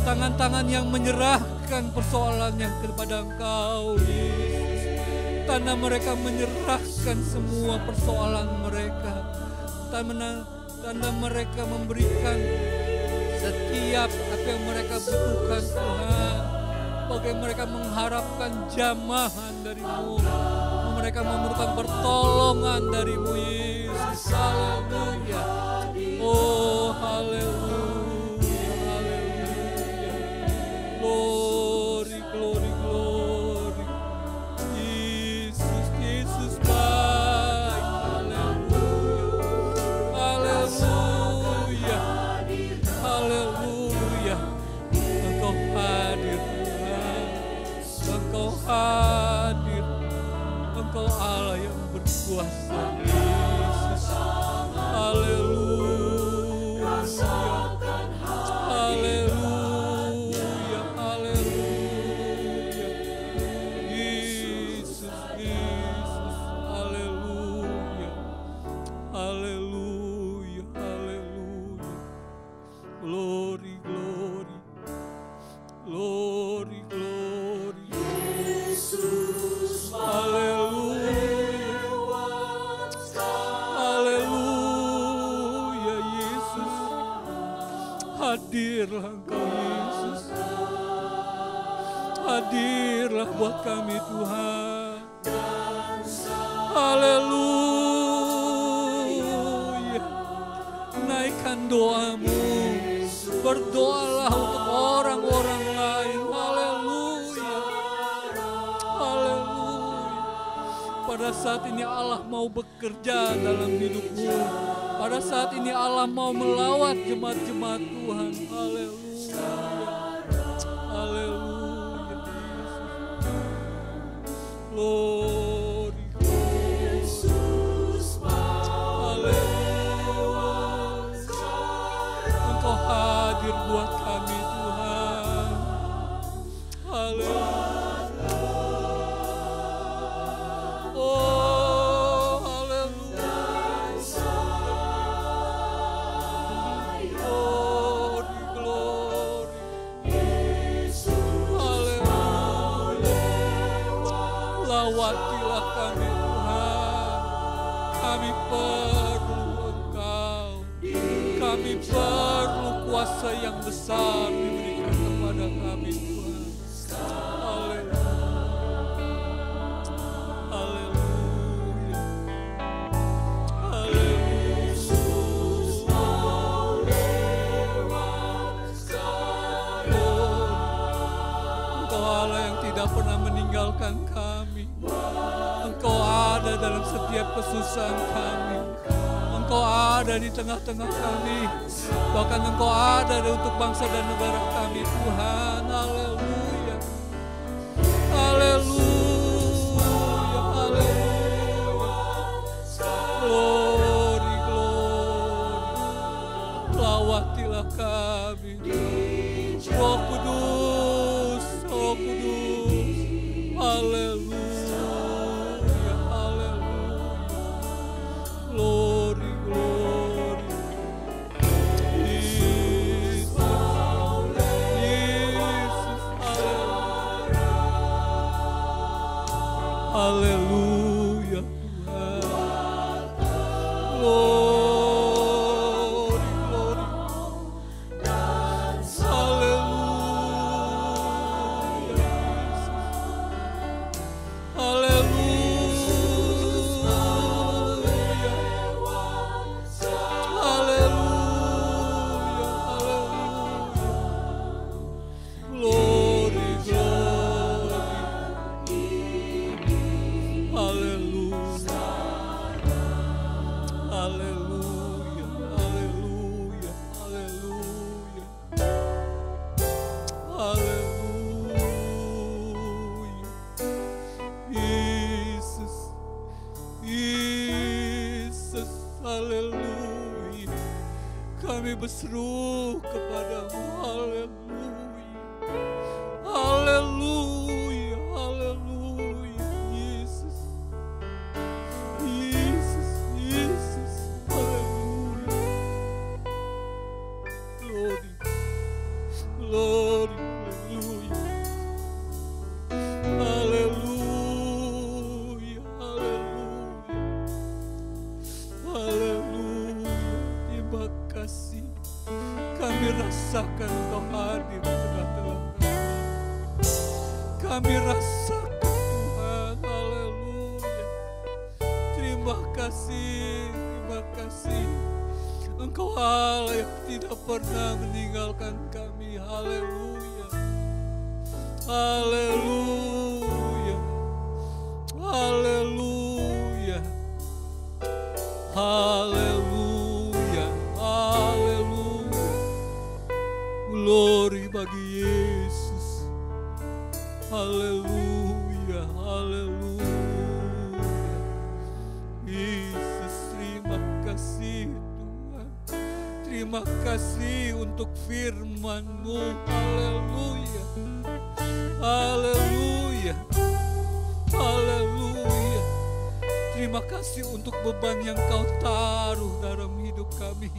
tangan-tangan yang menyerahkan persoalannya kepada Engkau Yesus. Tanda mereka menyerahkan semua persoalan mereka. Tanda mereka memberikan setiap apa yang mereka butuhkan Tuhan. Bagaimana mereka mengharapkan jamahan dari-Mu. Mereka memerlukan pertolongan dari-Mu Yesus. Haleluya. Oh haleluya, haleluya. Glory, glory, glory. Yesus, Yesus baik. Haleluya, haleluya, haleluya. Engkau hadir Tuhan, Engkau hadir. Engkau Allah yang berkuasa Yesus. Haleluya, haleluya, haleluya. Yesus, Yesus, haleluya, haleluya, haleluya. Glory, glory, glory, glory. Yesus, haleluya, haleluya Yesus. Hadirlah Engkau Yesus. Hadirlah buat kami Tuhan. Haleluya. Naikkan doa-Mu. Berdoalah untuk orang-orang lain. Haleluya. Haleluya. Pada saat ini Allah mau bekerja dalam hidupmu. Pada saat ini Allah mau melawat jemaat-jemaat Tuhan. Haleluya. Haleluya. Glory, glory. Haleluya. Engkau hadir buat kami Tuhan. Haleluya. Oh, haleluya. Glory, glory. Haleluya. Lawatilah kami Tuhan. Kami perlu Engkau. Kami perlu kuasa yang besar diberikan kepada kami Tuhan. Haleluya. Haleluya. Engkau Allah yang tidak pernah meninggalkan kami. Engkau ada dalam setiap kesusahan kami. Engkau ada di tengah-tengah kami. Bahkan Engkau ada untuk bangsa dan negara kami Tuhan. Haleluya. Haleluya. Haleluya. Glory, glory. Lawatilah kami. Roh Kudus, Roh Kudus. Haleluya. Haleluya. Glory, glory. Jesus, Jesus, haleluya. Haleluya Tuhan. Glory, glory. Haleluya. berseru kepadamu. Haleluya, haleluya, Yesus, Yesus, Yesus, haleluya. Glory, glory, haleluya. Haleluya, haleluya, haleluya. Terima kasih, kami rasakan Engkau hadir di tengah-tengah kami. Kami rasakan Tuhan, haleluya. Terima kasih, terima kasih. Engkau Allah yang tidak pernah meninggalkan kami, haleluya. Haleluya, haleluya, haleluya, haleluya. Glory bagi Yesus. Haleluya, haleluya. Yesus, terima kasih Tuhan. Terima kasih untuk firman-Mu. Haleluya. Haleluya, haleluya. Terima kasih untuk beban yang Kau taruh dalam hidup kami.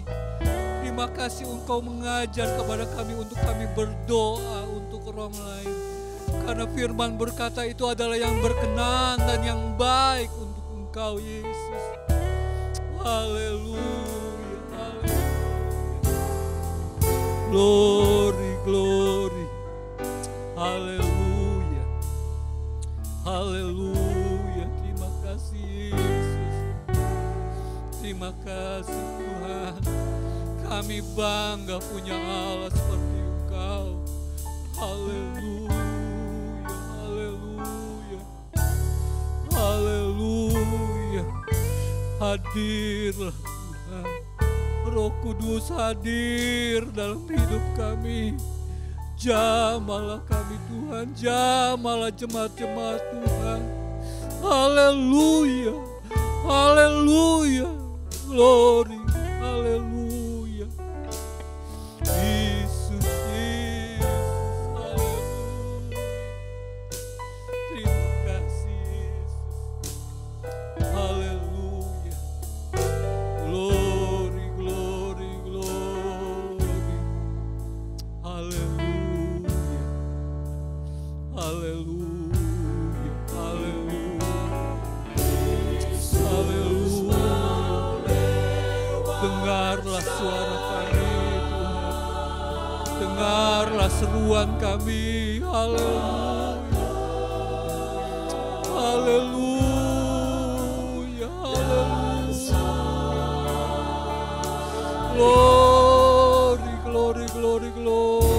Terima kasih Engkau mengajar kepada kami untuk kami berdoa untuk orang lain. Karena firman berkata itu adalah yang berkenan dan yang baik untuk Engkau, Yesus. Haleluya, haleluya. Glory, glory. Haleluya, haleluya. Terima kasih Yesus. Terima kasih Tuhan. Kami bangga punya Allah seperti Engkau. Haleluya, haleluya, haleluya. Hadirlah Tuhan. Roh Kudus hadir dalam hidup kami. Jamalah kami Tuhan, jamalah jemaat-jemaat Tuhan. Haleluya, haleluya, glory, haleluya. Yesus, Yesus, haleluya. Terima kasih Yesus. Haleluya. Glory, glory, glory. Haleluya. Haleluya, haleluya, haleluya. Dengarlah suara kami Tuhan. Dengarlah seruan kami. Haleluya, haleluya, haleluya. Glory, glory, glory, glory.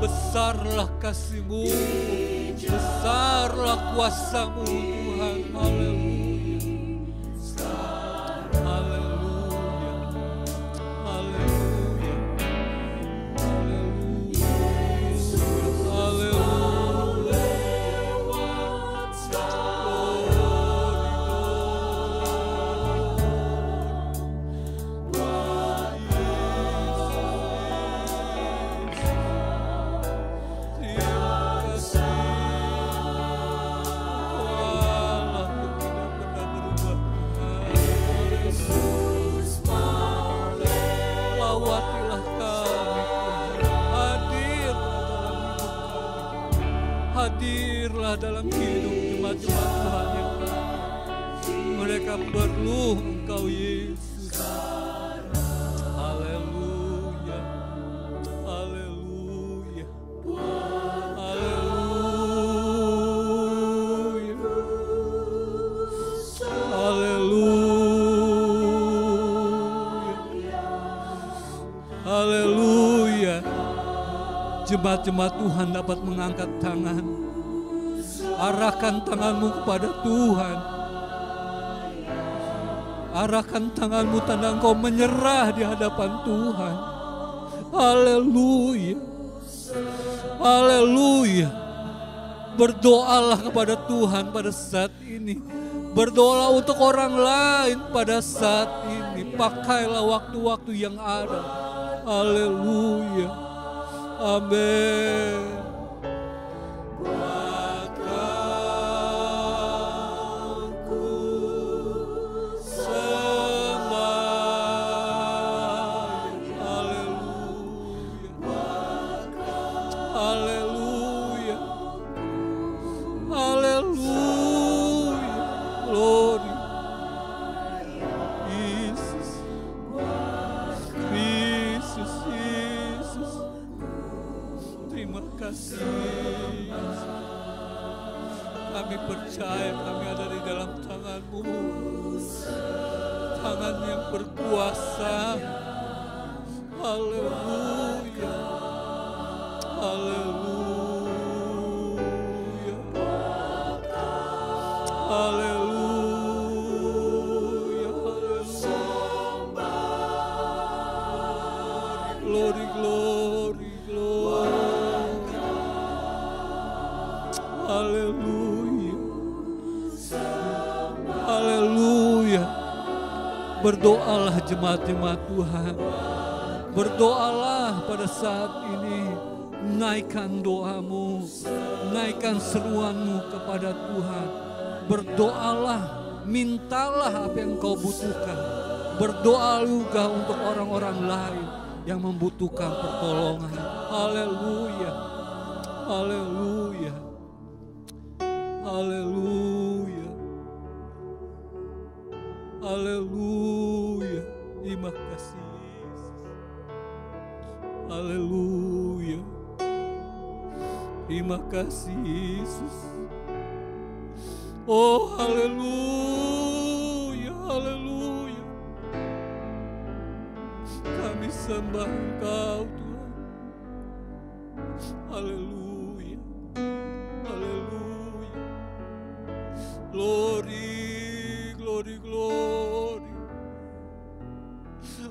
Besarlah kasih-Mu, besarlah kuasa-Mu Tuhan. Haleluya, haleluya, haleluya, haleluya, haleluya. Terima kasih. dalam hidup jemaat-jemaat Tuhan yang lain. Mereka perlu Engkau Yesus. Haleluya, haleluya, haleluya, haleluya, haleluya. Jemaat-jemaat Tuhan dapat mengangkat tangan. Arahkan tanganmu kepada Tuhan. Arahkan tanganmu tanda engkau menyerah di hadapan Tuhan. Haleluya. Haleluya. Berdoalah kepada Tuhan pada saat ini. Berdoalah untuk orang lain pada saat ini. Pakailah waktu-waktu yang ada. Haleluya. Amin. Kami percaya kami ada di dalam tangan-Mu, tangan yang berkuasa. Haleluya, haleluya, haleluya, haleluya. Glory, glory, glory. Haleluya. Haleluya. Berdoalah jemaat-jemaat Tuhan. Berdoalah pada saat ini. Naikkan doamu. Naikkan seruanmu kepada Tuhan. Berdoalah. Mintalah apa yang kau butuhkan. Berdoa juga untuk orang-orang lain yang membutuhkan pertolongan. Haleluya. Haleluya. Haleluya. Haleluya. Terima kasih Yesus. Haleluya. Terima kasih Yesus. Oh haleluya. Haleluya. Kami sembah Engkau Tuhan. Haleluya. Haleluya. Glory, glory, glory.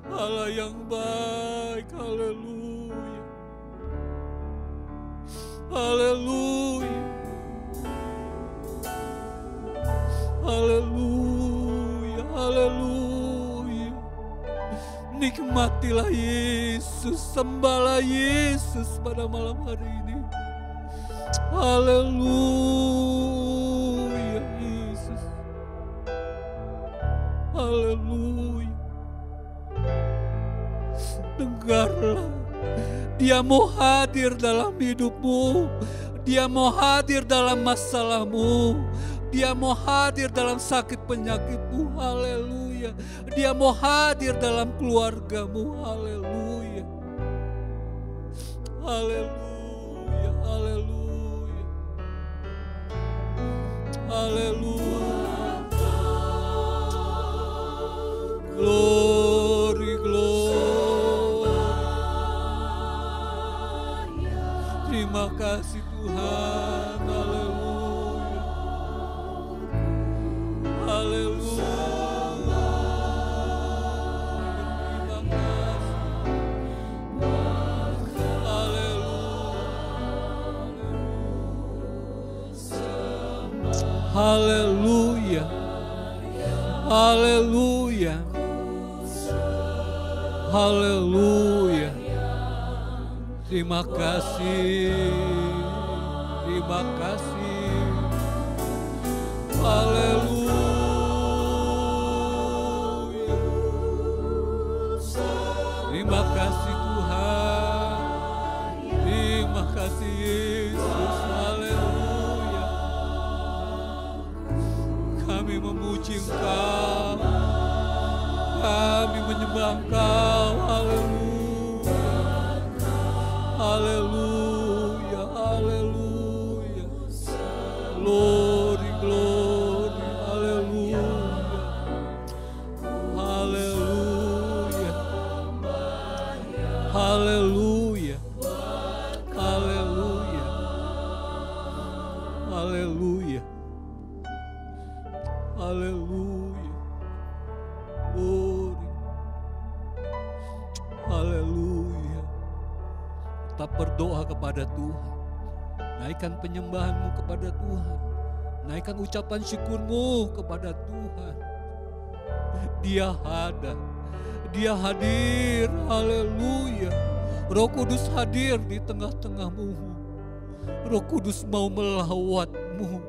Allah yang baik, haleluya. Haleluya. Haleluya, haleluya. Nikmatilah Yesus, sembahlah Yesus pada malam hari ini. Haleluya Yesus. Haleluya. Dengarlah, Dia mau hadir dalam hidupmu. Dia mau hadir dalam masalahmu. Dia mau hadir dalam sakit penyakitmu. Haleluya. Dia mau hadir dalam keluargamu. Haleluya. Haleluya. Haleluya. Haleluya. Glory, glory. Terima kasih Tuhan. Haleluya. Haleluya. Haleluya. Haleluya. Haleluya. Terima kasih. Terima kasih. Haleluya. Terima kasih Tuhan. Terima kasih Yesus. Haleluya. Engkau. Kami menyembah Engkau. Haleluya. Haleluya. Glory, glory. Haleluya. Haleluya. Haleluya. Haleluya. Haleluya. Haleluya. Glory. Haleluya. Tetap berdoa kepada Tuhan. Naikkan penyembahanmu kepada Tuhan. Naikkan ucapan syukurmu kepada Tuhan. Dia ada. Dia hadir. Haleluya. Roh Kudus hadir di tengah-tengahmu. Roh Kudus mau melawatmu.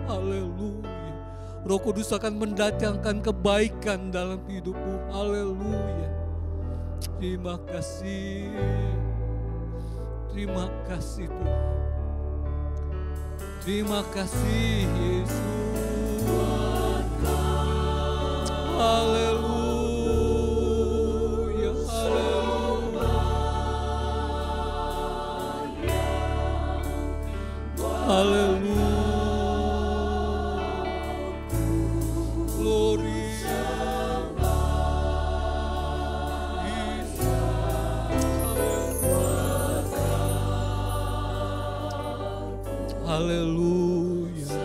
Haleluya. Roh Kudus akan mendatangkan kebaikan dalam hidupmu. Haleluya. Terima kasih. Terima kasih Tuhan. Terima kasih Yesus. Haleluya. Haleluya. Haleluya. Glory. Haleluya.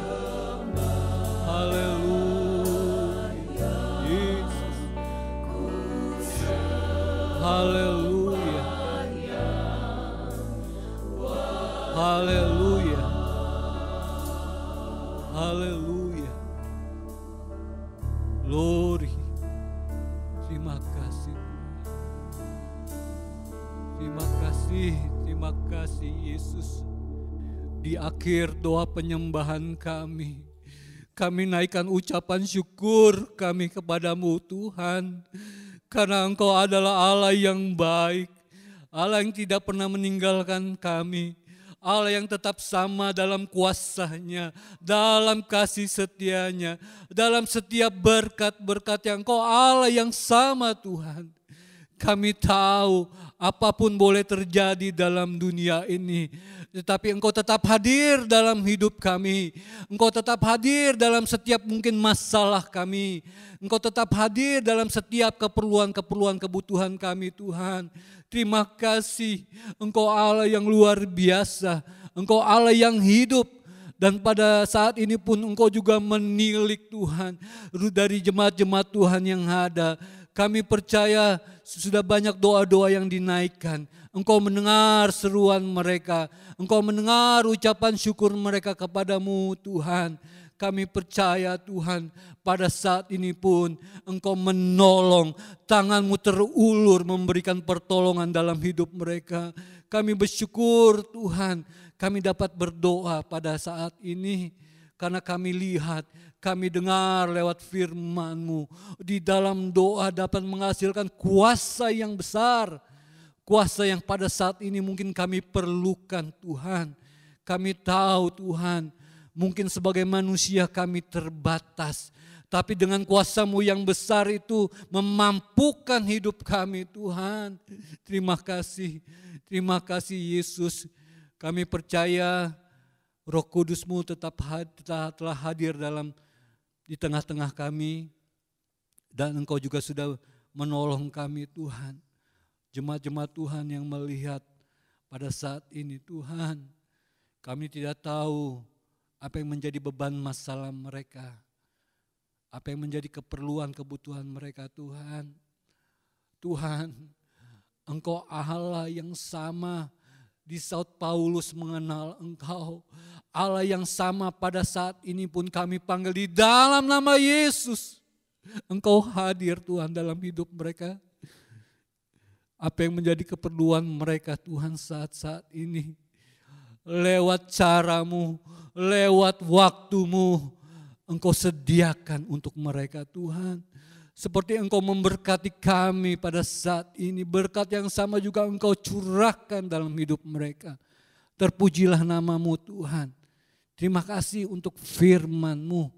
Haleluya. Yesus. Haleluya. Haleluya. Haleluya. Glory. Terima kasih Tuhan. Terima kasih. Terima kasih Yesus. Di akhir doa penyembahan kami naikkan ucapan syukur kami kepadamu Tuhan. Karena Engkau adalah Allah yang baik, Allah yang tidak pernah meninggalkan kami, Allah yang tetap sama dalam kuasa-Nya, dalam kasih setia-Nya, dalam setiap berkat-berkat yang Engkau Allah yang sama Tuhan. Kami tahu apapun boleh terjadi dalam dunia ini, tetapi Engkau tetap hadir dalam hidup kami. Engkau tetap hadir dalam setiap mungkin masalah kami. Engkau tetap hadir dalam setiap keperluan-keperluan kebutuhan kami Tuhan. Terima kasih, Engkau Allah yang luar biasa. Engkau Allah yang hidup. Dan pada saat ini pun Engkau juga menilik Tuhan dari jemaat-jemaat Tuhan yang ada. Kami percaya sudah banyak doa-doa yang dinaikkan. Engkau mendengar seruan mereka. Engkau mendengar ucapan syukur mereka kepadamu Tuhan. Kami percaya Tuhan pada saat ini pun Engkau menolong. Tangan-Mu terulur memberikan pertolongan dalam hidup mereka. Kami bersyukur Tuhan. Kami dapat berdoa pada saat ini. Karena kami lihat, kami dengar lewat firman-Mu. Di dalam doa dapat menghasilkan kuasa yang besar. Kuasa yang pada saat ini mungkin kami perlukan Tuhan. Kami tahu Tuhan, mungkin sebagai manusia kami terbatas. Tapi dengan kuasa-Mu yang besar itu memampukan hidup kami Tuhan. Terima kasih Yesus. Kami percaya Roh Kudus-Mu telah hadir di tengah-tengah kami. Dan Engkau juga sudah menolong kami Tuhan. Jemaat-jemaat Tuhan yang melihat pada saat ini Tuhan. Kami tidak tahu apa yang menjadi beban masalah mereka. Apa yang menjadi keperluan kebutuhan mereka Tuhan. Tuhan, Engkau Allah yang sama. Di saat Paulus mengenal Engkau, Allah yang sama pada saat ini pun kami panggil di dalam nama Yesus. Engkau hadir Tuhan dalam hidup mereka. Apa yang menjadi keperluan mereka Tuhan saat-saat ini. Lewat cara-Mu, lewat waktu-Mu, Engkau sediakan untuk mereka Tuhan. Seperti Engkau memberkati kami pada saat ini, berkat yang sama juga Engkau curahkan dalam hidup mereka. Terpujilah nama-Mu Tuhan. Terima kasih untuk firman-Mu.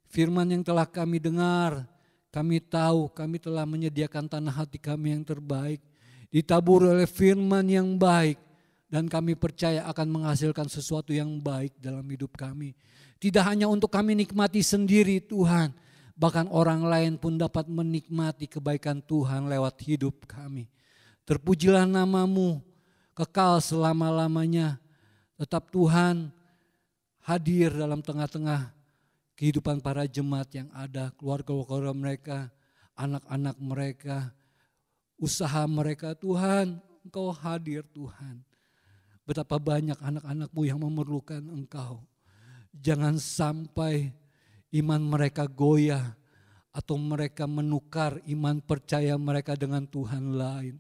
Firman yang telah kami dengar, kami tahu kami telah menyediakan tanah hati kami yang terbaik, ditabur oleh firman yang baik, dan kami percaya akan menghasilkan sesuatu yang baik dalam hidup kami. Tidak hanya untuk kami nikmati sendiri Tuhan, bahkan orang lain pun dapat menikmati kebaikan Tuhan lewat hidup kami. Terpujilah nama-Mu kekal selama-lamanya. Tetap Tuhan hadir dalam tengah-tengah kehidupan para jemaat yang ada, keluarga-keluarga mereka, anak-anak mereka, usaha mereka. Tuhan, Engkau hadir Tuhan. Betapa banyak anak-anak-Mu yang memerlukan Engkau. Jangan sampai iman mereka goyah atau mereka menukar iman percaya mereka dengan Tuhan lain.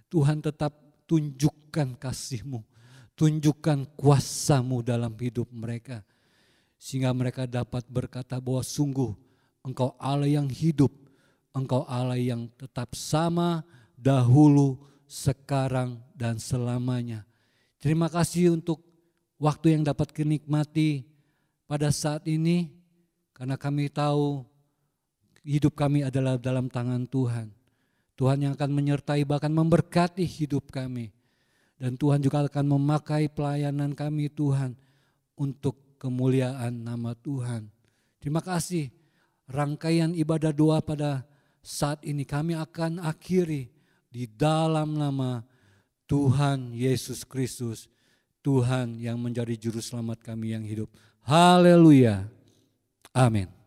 Tuhan tetap tunjukkan kasih-Mu, tunjukkan kuasa-Mu dalam hidup mereka. Sehingga mereka dapat berkata bahwa sungguh Engkau Allah yang hidup, Engkau Allah yang tetap sama dahulu, sekarang, dan selamanya. Terima kasih untuk waktu yang dapat kenikmati pada saat ini, karena kami tahu hidup kami adalah dalam tangan Tuhan. Tuhan yang akan menyertai bahkan memberkati hidup kami. Dan Tuhan juga akan memakai pelayanan kami Tuhan untuk kemuliaan nama Tuhan. Terima kasih. Rangkaian ibadah doa pada saat ini kami akan akhiri di dalam nama Tuhan Yesus Kristus, Tuhan yang menjadi juru selamat kami yang hidup. Haleluya. Amin.